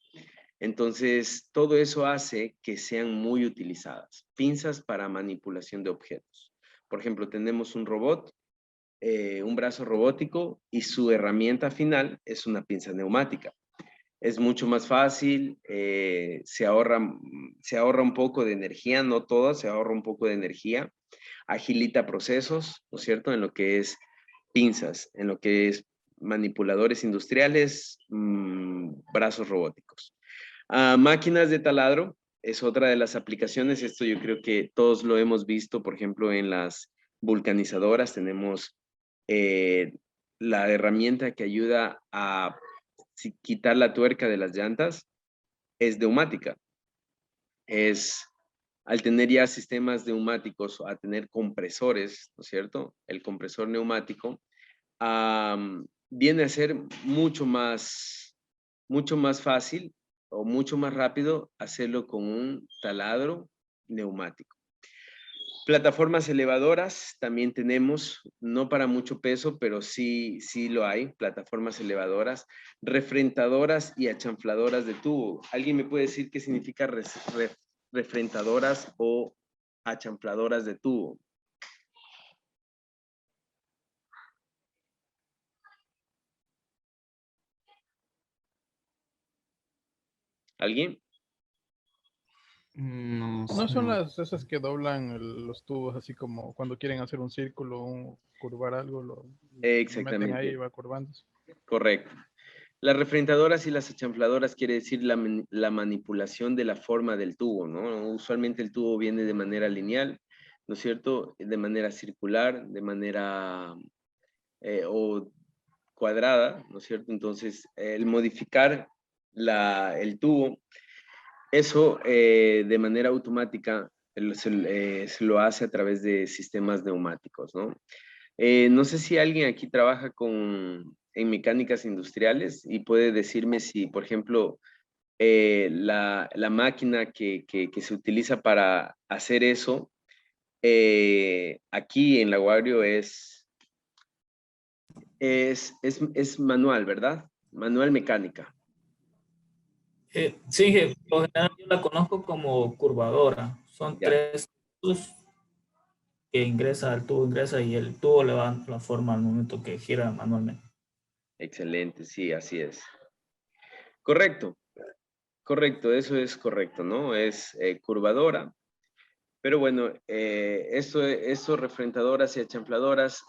Entonces, todo eso hace que sean muy utilizadas. Pinzas para manipulación de objetos. Por ejemplo, tenemos un robot, un brazo robótico, y su herramienta final es una pinza neumática. Es mucho más fácil, se ahorra un poco de energía, no toda, se ahorra un poco de energía, agilita procesos, ¿no es cierto? En lo que es pinzas, en lo que es manipuladores industriales, brazos robóticos. Máquinas de taladro es otra de las aplicaciones. Esto yo creo que todos lo hemos visto, por ejemplo, en las vulcanizadoras tenemos la herramienta que ayuda a quitar la tuerca de las llantas, es neumática. Al tener ya sistemas neumáticos, a tener compresores, ¿no es cierto? El compresor neumático viene a ser mucho más fácil o mucho más rápido hacerlo con un taladro neumático. Plataformas elevadoras también tenemos, no para mucho peso, pero sí lo hay, plataformas elevadoras, refrentadoras y achanfladoras de tubo. ¿Alguien me puede decir qué significa refrentadoras o achanfladoras de tubo? ¿Alguien? No No sé, son no. esas que doblan los tubos así como cuando quieren hacer un círculo o curvar algo, lo meten ahí y Exactamente, va curvando. correcto. Las refrentadoras y las achanfladoras quiere decir la manipulación de la forma del tubo, ¿no? Usualmente el tubo viene de manera lineal, ¿no es cierto? De manera circular, de manera o cuadrada, ¿no es cierto? Entonces, el modificar el tubo, eso de manera automática se lo hace a través de sistemas neumáticos, ¿no? No sé si alguien aquí trabaja en mecánicas industriales y puede decirme si, por ejemplo, la máquina que se utiliza para hacer eso, aquí en la Guario es manual, ¿verdad? Manual mecánica. Sí, por lo general yo la conozco como curvadora. Son Ya, tres tubos que ingresa al tubo, ingresa y el tubo le va la forma al momento que gira manualmente. excelente, sí, así es. Correcto, correcto, eso es correcto, ¿no? Es curvadora. Pero bueno, eso refrentadoras y achanfladoras,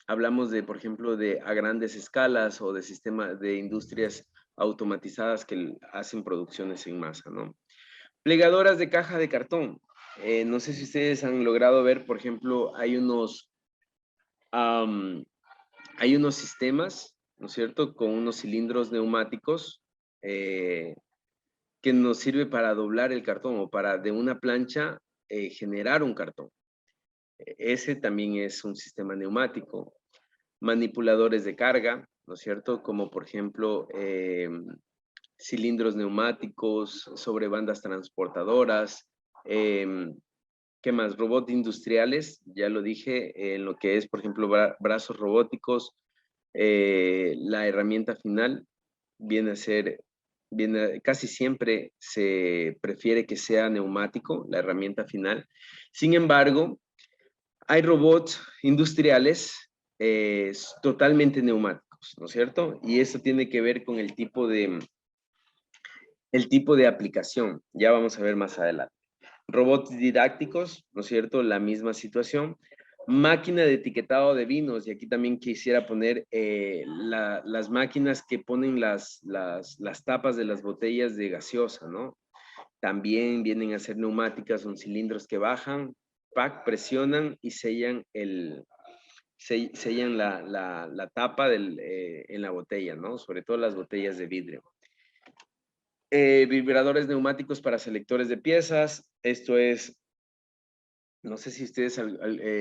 hablamos de, por ejemplo, de a grandes escalas o de sistemas de industrias automatizadas que hacen producciones en masa, ¿no? Plegadoras de caja de cartón. No sé si ustedes han logrado ver, por ejemplo, am, hay unos sistemas, ¿no es cierto?, con unos cilindros neumáticos que nos sirve para doblar el cartón o para de una plancha generar un cartón. Ese también es un sistema neumático. Manipuladores de carga, ¿no es cierto? Como por ejemplo cilindros neumáticos sobre bandas transportadoras. ¿Qué más? Robots industriales, ya lo dije, en lo que es, por ejemplo, brazos robóticos. La herramienta final viene a ser, casi siempre se prefiere que sea neumático, la herramienta final. Sin embargo, hay robots industriales totalmente neumáticos, ¿no es cierto? Y eso tiene que ver con el tipo de aplicación. Ya vamos a ver más adelante. Robots didácticos, ¿no es cierto? La misma situación. Máquina de etiquetado de vinos, y aquí también quisiera poner las máquinas que ponen las tapas de las botellas de gaseosa, ¿no? También vienen a ser neumáticas, son cilindros que bajan, pack, presionan y sellan la tapa en la botella, ¿no? Sobre todo las botellas de vidrio. Vibradores neumáticos para selectores de piezas. Esto es, no sé si ustedes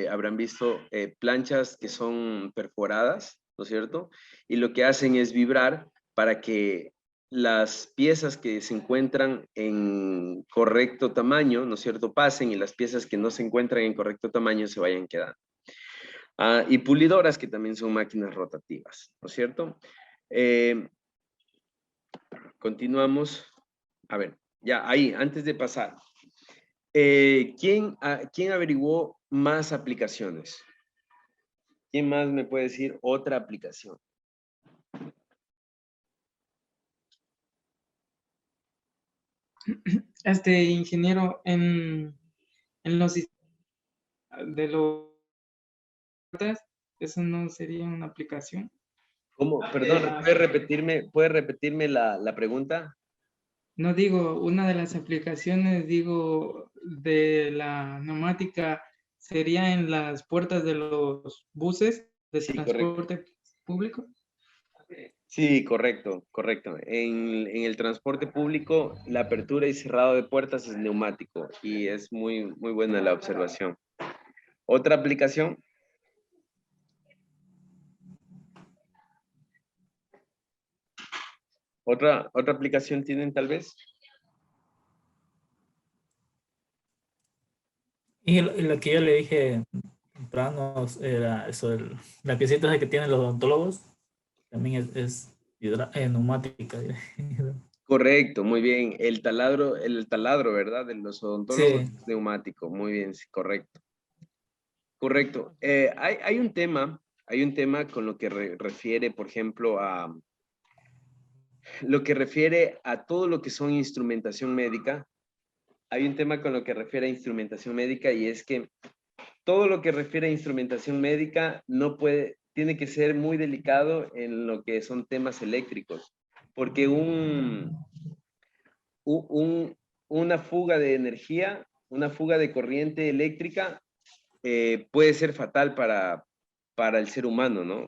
habrán visto planchas que son perforadas, ¿no es cierto? Y lo que hacen es vibrar para que las piezas que se encuentran en correcto tamaño, ¿no es cierto?, pasen y las piezas que no se encuentran en correcto tamaño se vayan quedando. Y pulidoras que también son máquinas rotativas, ¿no es cierto? Continuamos. A ver, ya ahí, antes de pasar. ¿Quién averiguó más aplicaciones? ¿Quién más me puede decir otra aplicación? Ingeniero, en los sistemas de los eso no sería una aplicación. ¿Cómo? Perdón, ¿puede repetirme la pregunta? No digo, una de las aplicaciones, digo, de la neumática sería en las puertas de los buses de Sí, correcto. transporte público. Sí, correcto, correcto. En el transporte público, la apertura y cerrado de puertas es neumático y es muy, muy buena la observación. ¿Otra aplicación? ¿Otra aplicación tienen tal vez? Y lo que yo le dije temprano era eso, la piecita esa que tienen los odontólogos, también es neumática. Correcto, muy bien. El taladro, ¿verdad? De los odontólogos Sí, es neumático. Muy bien, sí, correcto. Correcto. Hay un tema con lo que refiere, por ejemplo, lo que refiere a todo lo que son instrumentación médica. hay un tema con lo que refiere a instrumentación médica y es que todo lo que refiere a instrumentación médica tiene que ser muy delicado en lo que son temas eléctricos, porque una fuga de energía, una fuga de corriente eléctrica puede ser fatal para el ser humano, ¿no?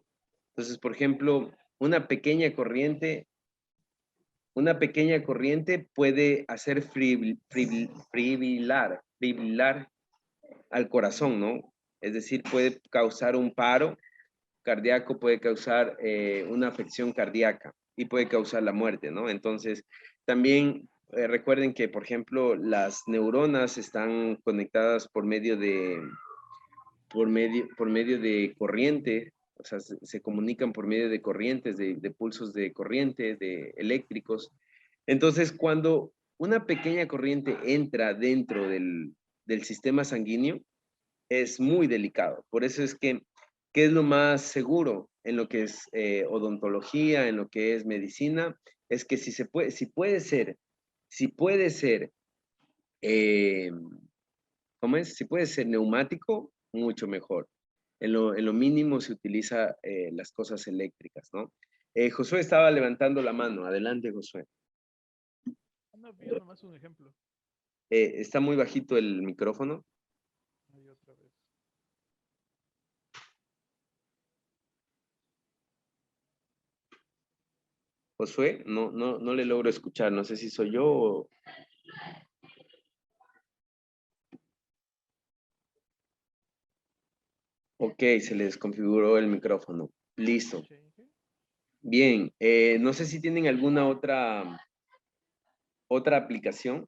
Entonces, por ejemplo, una pequeña corriente puede hacer fibrilar al corazón, ¿no? Es decir, puede causar un paro cardíaco, puede causar una afección cardíaca y puede causar la muerte, ¿no? Entonces, también recuerden que, por ejemplo, las neuronas están conectadas por medio de corriente, o sea, se comunican por medio de corrientes, de pulsos de corriente, de eléctricos. Entonces, cuando una pequeña corriente entra dentro del sistema sanguíneo, es muy delicado. Por eso es que, ¿qué es lo más seguro en lo que es odontología, en lo que es medicina? Es que si puede ser, ¿cómo es? Si puede ser neumático, mucho mejor. En lo mínimo se utiliza las cosas eléctricas, ¿no? Josué estaba levantando la mano. Adelante, Josué. No, pido nomás un ejemplo. Está muy bajito el micrófono. Ahí otra vez. Josué, no le logro escuchar. No sé si soy yo o... Ok, se le desconfiguró el micrófono. Listo. Bien, no sé si tienen alguna otra aplicación.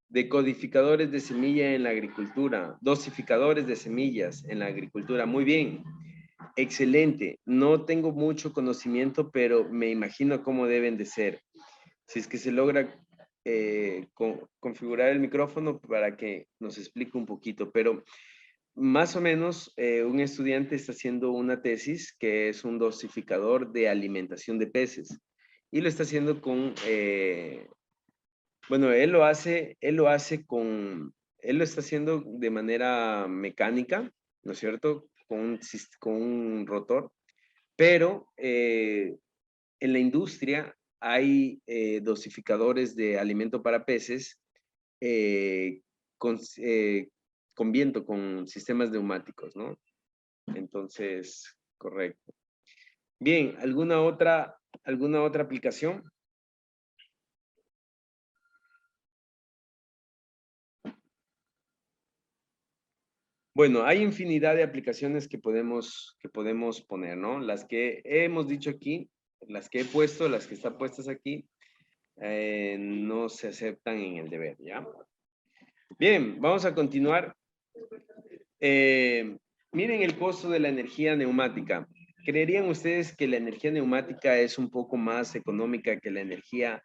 Decodificadores de semilla en la agricultura, dosificadores de semillas en la agricultura. Muy bien, excelente. No tengo mucho conocimiento, pero me imagino cómo deben de ser. Si es que se logra configurar el micrófono para que nos explique un poquito, pero más o menos un estudiante está haciendo una tesis que es un dosificador de alimentación de peces y lo está haciendo con... bueno, él lo está haciendo de manera mecánica, ¿no es cierto? Con un rotor, pero en la industria hay dosificadores de alimento para peces eh, con, con viento, con sistemas neumáticos, ¿no? Entonces, correcto. Bien, ¿alguna otra aplicación? Bueno, hay infinidad de aplicaciones que podemos poner, ¿no? Las que hemos dicho aquí, las que he puesto, las que están puestas aquí, no se aceptan en el deber, ¿ya? Bien, vamos a continuar. Miren el costo de la energía neumática. ¿Creerían ustedes que la energía neumática es un poco más económica que la energía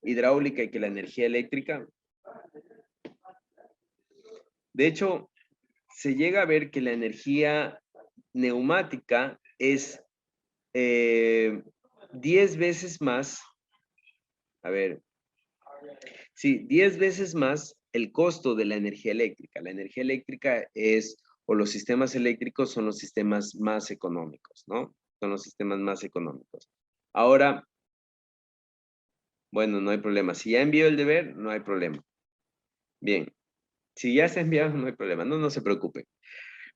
hidráulica y que la energía eléctrica? De hecho, se llega a ver que la energía neumática es 10 veces más, a ver, sí, 10 veces más el costo de la energía eléctrica. La energía eléctrica o los sistemas eléctricos son los sistemas más económicos, ¿no? Son los sistemas más económicos. Ahora, bueno, no hay problema. Si ya envió el deber, no hay problema. Bien. Si ya se ha enviado, no hay problema. No se preocupe.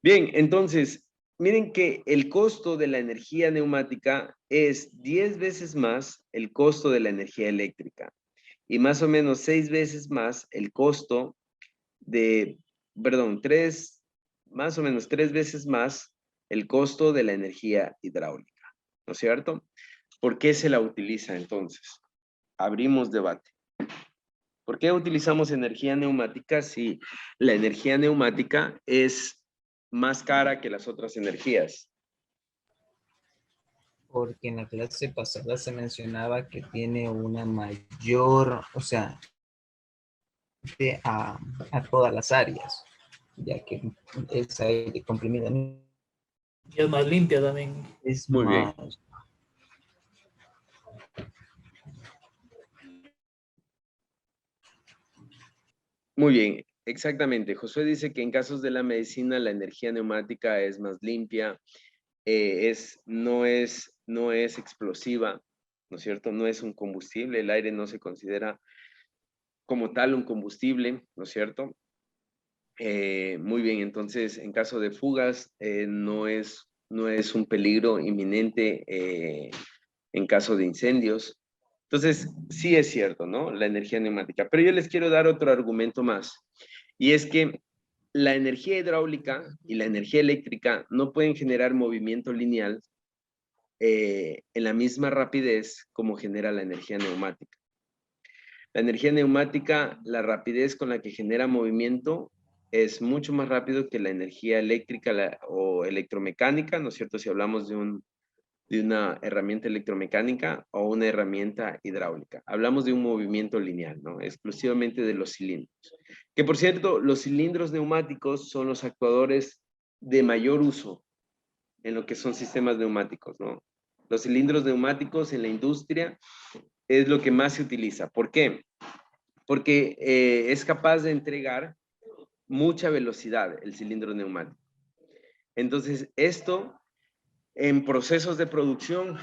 Bien, entonces, miren que el costo de la energía neumática es 10 veces más el costo de la energía eléctrica y más o menos 6 veces más el costo más o menos 3 veces más el costo de la energía hidráulica, ¿no es cierto? ¿Por qué se la utiliza entonces? Abrimos debate. ¿Por qué utilizamos energía neumática si la energía neumática es más cara que las otras energías? Porque en la clase pasada se mencionaba que tiene una mayor, o sea, a todas las áreas, ya que es aire comprimido. Y es más limpia también. Es Muy bien. más. Muy bien, exactamente. Josué dice que en casos de la medicina la energía neumática es más limpia, no es explosiva, ¿no es cierto? No es un combustible, el aire no se considera como tal un combustible, ¿no es cierto? Muy bien, entonces en caso de fugas no es un peligro inminente en caso de incendios. Entonces, sí es cierto, ¿no? La energía neumática. Pero yo les quiero dar otro argumento más. Y es que la energía hidráulica y la energía eléctrica no pueden generar movimiento lineal en la misma rapidez como genera la energía neumática. La energía neumática, la rapidez con la que genera movimiento es mucho más rápido que la energía eléctrica o electromecánica, ¿no es cierto? Si hablamos de una herramienta electromecánica o una herramienta hidráulica. Hablamos de un movimiento lineal, ¿no? Exclusivamente de los cilindros. Que por cierto, los cilindros neumáticos son los actuadores de mayor uso en lo que son sistemas neumáticos, ¿no? Los cilindros neumáticos en la industria es lo que más se utiliza. ¿Por qué? Porque es capaz de entregar mucha velocidad el cilindro neumático. Entonces, esto en procesos de producción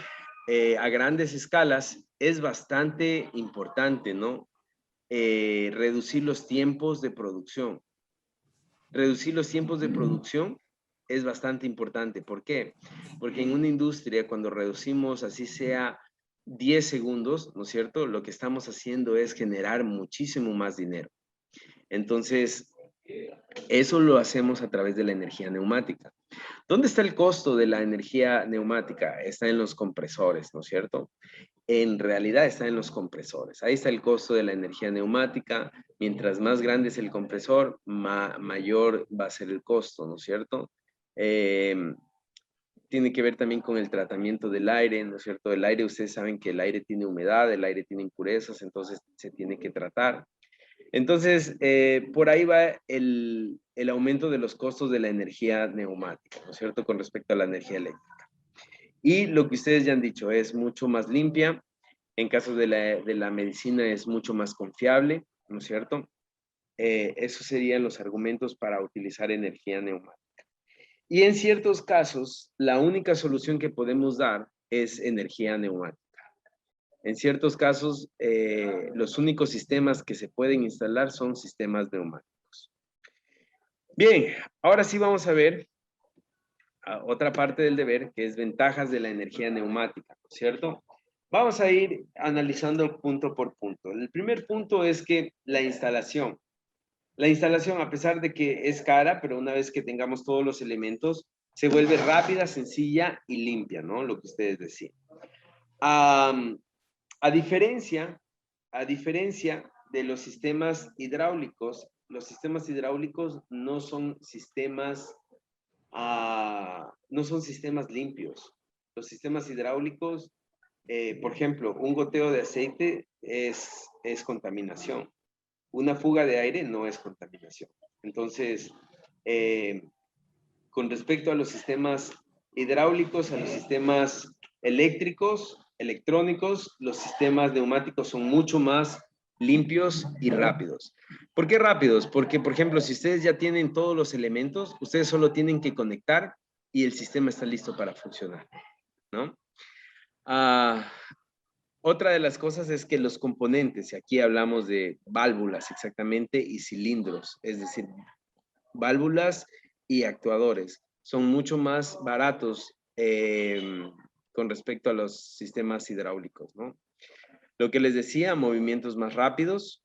a grandes escalas es bastante importante, ¿no? Reducir los tiempos de producción. Reducir los tiempos de producción es bastante importante. ¿Por qué? Porque en una industria, cuando reducimos así sea 10 segundos, ¿no es cierto? Lo que estamos haciendo es generar muchísimo más dinero. Entonces, eso lo hacemos a través de la energía neumática. ¿Dónde está el costo de la energía neumática? Está en los compresores, ¿no es cierto? En realidad está en los compresores. Ahí está el costo de la energía neumática. Mientras más grande es el compresor, mayor va a ser el costo, ¿no es cierto? Tiene que ver también con el tratamiento del aire, ¿no es cierto? El aire, ustedes saben que el aire tiene humedad, el aire tiene impurezas, entonces se tiene que tratar. Entonces, por ahí va el aumento de los costos de la energía neumática, ¿no es cierto? Con respecto a la energía eléctrica. Y lo que ustedes ya han dicho, es mucho más limpia. En caso de la medicina es mucho más confiable, ¿no es cierto? Esos serían los argumentos para utilizar energía neumática. Y en ciertos casos, la única solución que podemos dar es energía neumática. En ciertos casos, los únicos sistemas que se pueden instalar son sistemas neumáticos. Bien, ahora sí vamos a ver otra parte del deber, que es ventajas de la energía neumática, ¿cierto? Vamos a ir analizando punto por punto. El primer punto es que la instalación, a pesar de que es cara, pero una vez que tengamos todos los elementos, se vuelve rápida, sencilla y limpia, ¿no? Lo que ustedes decían. A diferencia de los sistemas hidráulicos no son sistemas limpios. Los sistemas hidráulicos, por ejemplo, un goteo de aceite es contaminación. Una fuga de aire no es contaminación. Entonces, con respecto a los sistemas hidráulicos, a los sistemas eléctricos, electrónicos, los sistemas neumáticos son mucho más limpios y rápidos. ¿Por qué rápidos? Porque, por ejemplo, si ustedes ya tienen todos los elementos, ustedes solo tienen que conectar y el sistema está listo para funcionar, ¿no? Otra de las cosas es que los componentes, y aquí hablamos de válvulas exactamente, y cilindros, es decir, válvulas y actuadores, son mucho más baratos con respecto a los sistemas hidráulicos, ¿no? Lo que les decía, movimientos más rápidos.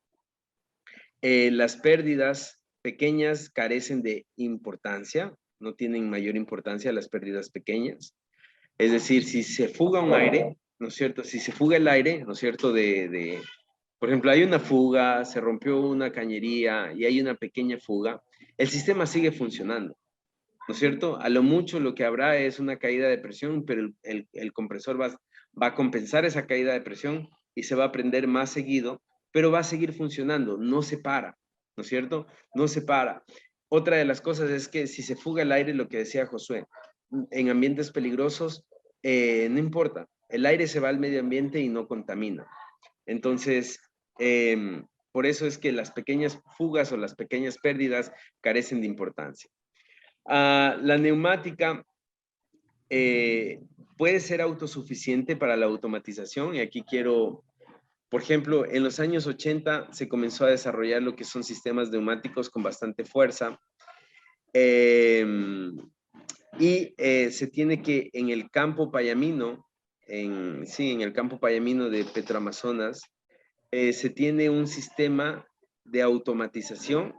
Las pérdidas pequeñas carecen de importancia, no tienen mayor importancia las pérdidas pequeñas. Es decir, si se fuga un aire, ¿no es cierto? Si se fuga el aire, ¿no es cierto? Por ejemplo, hay una fuga, se rompió una cañería y hay una pequeña fuga, el sistema sigue funcionando, ¿no es cierto? A lo mucho lo que habrá es una caída de presión, pero el compresor va a compensar esa caída de presión y se va a prender más seguido, pero va a seguir funcionando, no se para, ¿no es cierto? No se para. Otra de las cosas es que si se fuga el aire, lo que decía Josué, en ambientes peligrosos, no importa. El aire se va al medio ambiente y no contamina. Entonces, por eso es que las pequeñas fugas o las pequeñas pérdidas carecen de importancia. La neumática puede ser autosuficiente para la automatización, y aquí quiero, por ejemplo, en los años 80 se comenzó a desarrollar lo que son sistemas neumáticos con bastante fuerza, y se tiene que en el campo Payamino, en el campo Payamino de Petroamazonas, se tiene un sistema de automatización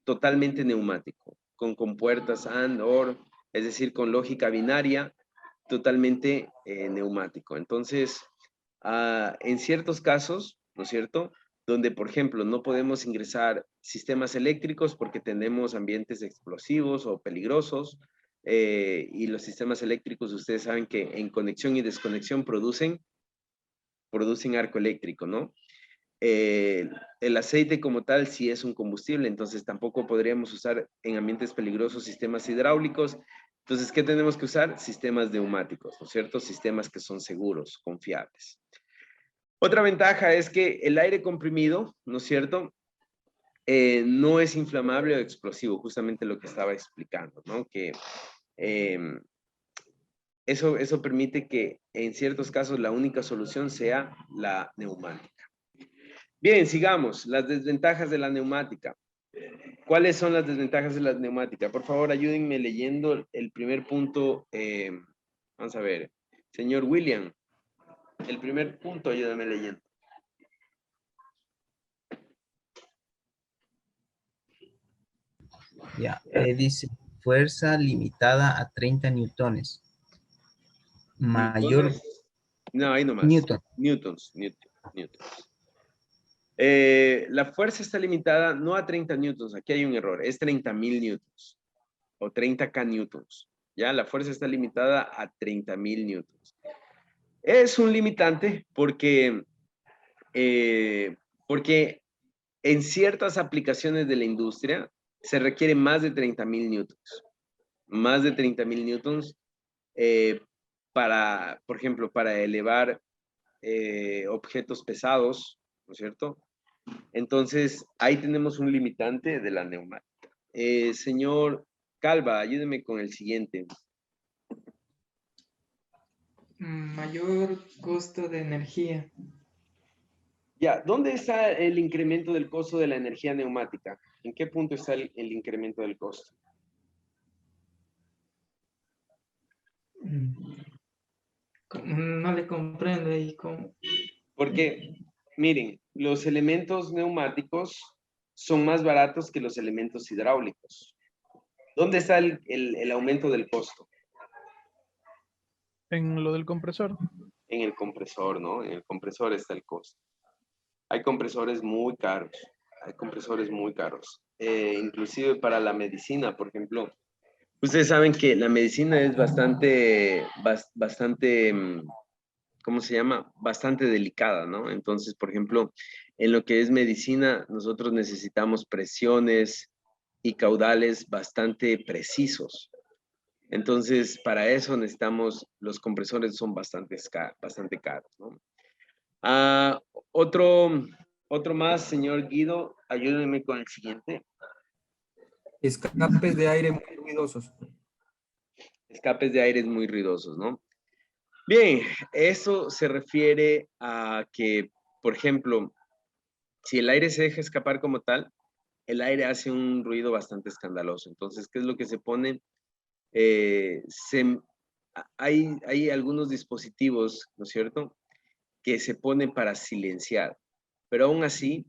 totalmente neumático, con compuertas AND, OR, es decir, con lógica binaria, totalmente neumático. Entonces, en ciertos casos, ¿no es cierto?, donde, por ejemplo, no podemos ingresar sistemas eléctricos porque tenemos ambientes explosivos o peligrosos, y los sistemas eléctricos, ustedes saben que en conexión y desconexión producen arco eléctrico, ¿no? El aceite como tal sí es un combustible, entonces tampoco podríamos usar en ambientes peligrosos sistemas hidráulicos. Entonces, ¿qué tenemos que usar? Sistemas neumáticos, ¿no es cierto? Sistemas que son seguros, confiables. Otra ventaja es que el aire comprimido, ¿no es cierto?, no es inflamable o explosivo, justamente lo que estaba explicando, ¿no? Que eso permite que en ciertos casos la única solución sea la neumática. Bien, sigamos. Las desventajas de la neumática. ¿Cuáles son las desventajas de la neumática? Por favor, ayúdenme leyendo el primer punto. Vamos a ver. Señor William, el primer punto, ayúdenme leyendo. Ya, dice fuerza limitada a 30 newtones. Mayor... ¿Newtones? No, ahí nomás. Newtons. Newtons. La fuerza está limitada no a 30 newtons, aquí hay un error, es 30.000 newtons o 30K newtons. Ya, la fuerza está limitada a 30.000 newtons. Es un limitante porque en ciertas aplicaciones de la industria se requiere más de 30.000 newtons. Más de 30.000 newtons para, por ejemplo, para elevar objetos pesados, ¿no es cierto? Entonces, ahí tenemos un limitante de la neumática. Señor Calva, ayúdeme con el siguiente. Mayor costo de energía. Ya, ¿dónde está el incremento del costo de la energía neumática? ¿En qué punto está el incremento del costo? No le comprendo ahí cómo. Porque, miren, los elementos neumáticos son más baratos que los elementos hidráulicos. ¿Dónde está el aumento del costo? En lo del compresor. En el compresor, ¿no? En el compresor está el costo. Hay compresores muy caros. Hay compresores muy caros. Inclusive para la medicina, por ejemplo. Ustedes saben que la medicina es bastante, ¿cómo se llama? Bastante delicada, ¿no? Entonces, por ejemplo, en lo que es medicina, nosotros necesitamos presiones y caudales bastante precisos. Entonces, para eso necesitamos, los compresores son bastante caros, ¿no? Otro más, señor Guido, ayúdenme con el siguiente. Escapes de aire muy ruidosos. Escapes de aire muy ruidosos, ¿no? Bien, eso se refiere a que, por ejemplo, si el aire se deja escapar como tal, el aire hace un ruido bastante escandaloso. Entonces, ¿qué es lo que se pone? Hay algunos dispositivos, ¿no es cierto?, que se ponen para silenciar, pero aún así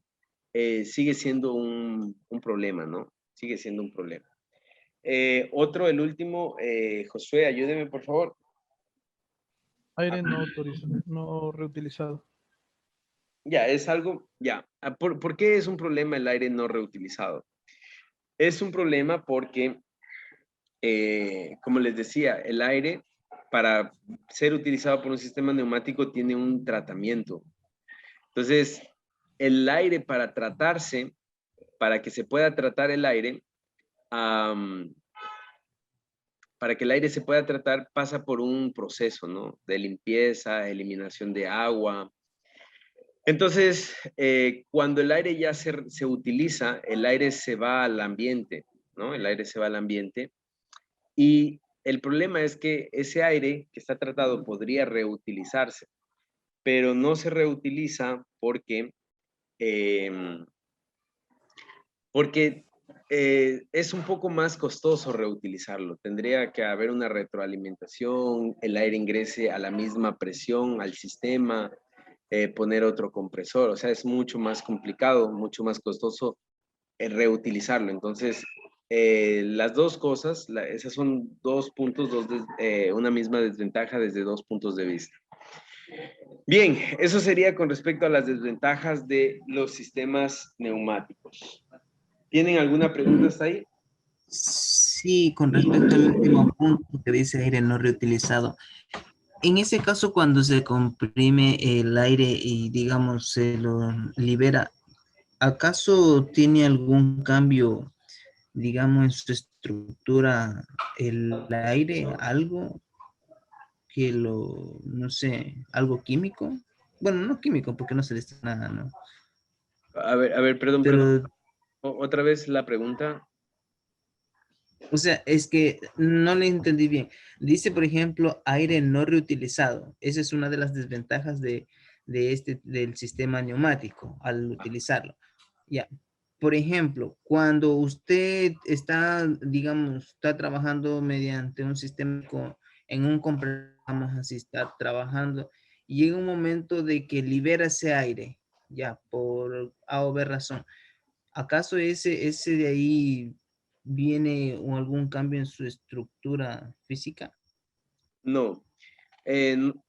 sigue siendo un problema, ¿no? Sigue siendo un problema. El último, Josué, ayúdeme, por favor. Aire no autorizado, no reutilizado. Ya, es algo, ya. ¿Por qué es un problema el aire no reutilizado? Es un problema porque, como les decía, el aire, para ser utilizado por un sistema neumático, tiene un tratamiento. Entonces, el aire para tratarse, para que se pueda tratar el aire, para que el aire se pueda tratar, pasa por un proceso, ¿no? De limpieza, eliminación de agua. Entonces, cuando el aire ya se utiliza, el aire se va al ambiente, ¿no? El aire se va al ambiente. Y el problema es que ese aire que está tratado podría reutilizarse, pero no se reutiliza porque es un poco más costoso reutilizarlo. Tendría que haber una retroalimentación, el aire ingrese a la misma presión al sistema, poner otro compresor. O sea, es mucho más complicado, mucho más costoso reutilizarlo. Entonces, las dos cosas, esas son dos puntos, una misma desventaja desde dos puntos de vista. Bien, eso sería con respecto a las desventajas de los sistemas neumáticos. ¿Tienen alguna pregunta hasta ahí? Sí, con respecto al último punto que dice aire no reutilizado. En ese caso, cuando se comprime el aire y, digamos, se lo libera, ¿acaso tiene algún cambio, digamos, en su estructura el aire? ¿Algo que no sé, algo químico? Bueno, no químico, porque no se le está nada, ¿no? A ver, perdón. Pero, Otra vez la pregunta. o sea, es que no le entendí bien. Dice, por ejemplo, aire no reutilizado. Esa es una de las desventajas del sistema neumático al utilizarlo. Ya. Por ejemplo, cuando usted está, digamos, está trabajando mediante un sistema en un compresor, vamos así, está trabajando, y llega un momento de que libera ese aire, ya, por A o B razón. ¿Acaso ese de ahí viene algún cambio en su estructura física? No.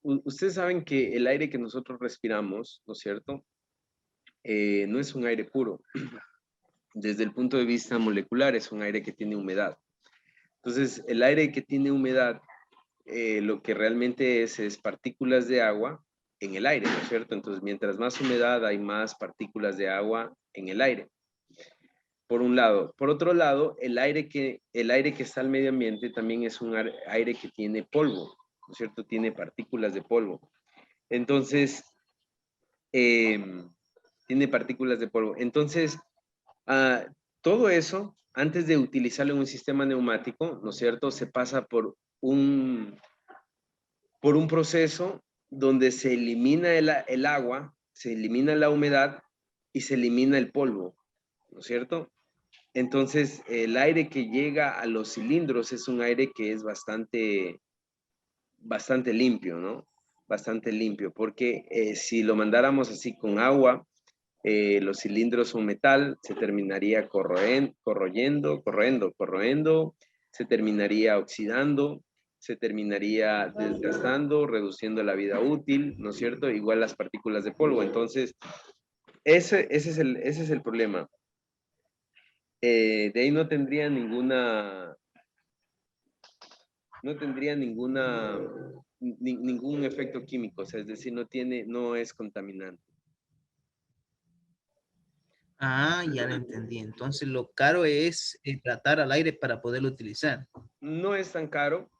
Ustedes saben que el aire que nosotros respiramos, ¿no es cierto? No es un aire puro. Desde el punto de vista molecular es un aire que tiene humedad. Entonces, el aire que tiene humedad, lo que realmente es partículas de agua en el aire, ¿no es cierto? Entonces, mientras más humedad, hay más partículas de agua en el aire. Por un lado. Por otro lado, el aire que está al medio ambiente también es un aire que tiene polvo, ¿no es cierto? Tiene partículas de polvo. Entonces, tiene partículas de polvo. Entonces, todo eso, antes de utilizarlo en un sistema neumático, ¿no es cierto? Se pasa por un proceso donde se elimina el agua, se elimina la humedad y se elimina el polvo, ¿no es cierto? Entonces, el aire que llega a los cilindros es un aire que es bastante limpio, ¿no? Bastante limpio, porque si lo mandáramos así con agua, los cilindros son metal, se terminaría corroyendo, se terminaría oxidando, se terminaría desgastando, reduciendo la vida útil, ¿no es cierto? Igual las partículas de polvo. Entonces, ese es el problema. De ahí no tendría ningún efecto químico, o sea, es decir, no es contaminante. Ah, ya lo entendí. Entonces, lo caro es tratar al aire para poderlo utilizar. No es tan caro,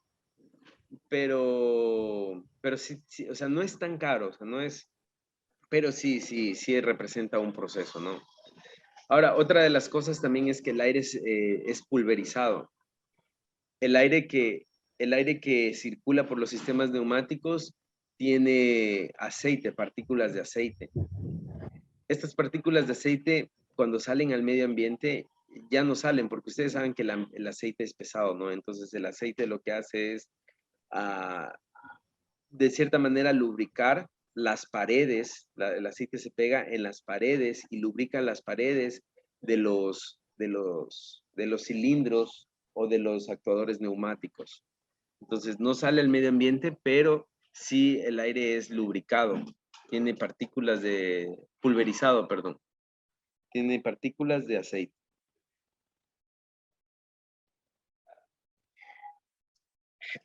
pero sí, o sea, no es tan caro, o sea, no es, pero sí representa un proceso, ¿no? Ahora, otra de las cosas también es que el aire es pulverizado. El aire que circula por los sistemas neumáticos tiene aceite, partículas de aceite. Estas partículas de aceite, cuando salen al medio ambiente, ya no salen, porque ustedes saben que el aceite es pesado, ¿no? Entonces, el aceite lo que hace es, de cierta manera, lubricar las paredes. El aceite se pega en las paredes y lubrica las paredes de los cilindros o de los actuadores neumáticos. Entonces, no sale al medio ambiente, pero sí el aire es lubricado. Tiene partículas pulverizado, perdón. Tiene partículas de aceite.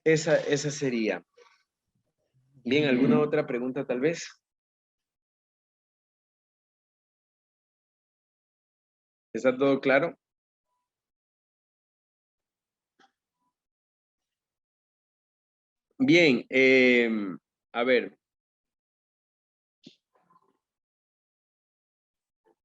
Esa sería. Bien, ¿alguna otra pregunta tal vez? ¿Está todo claro? Bien, a ver,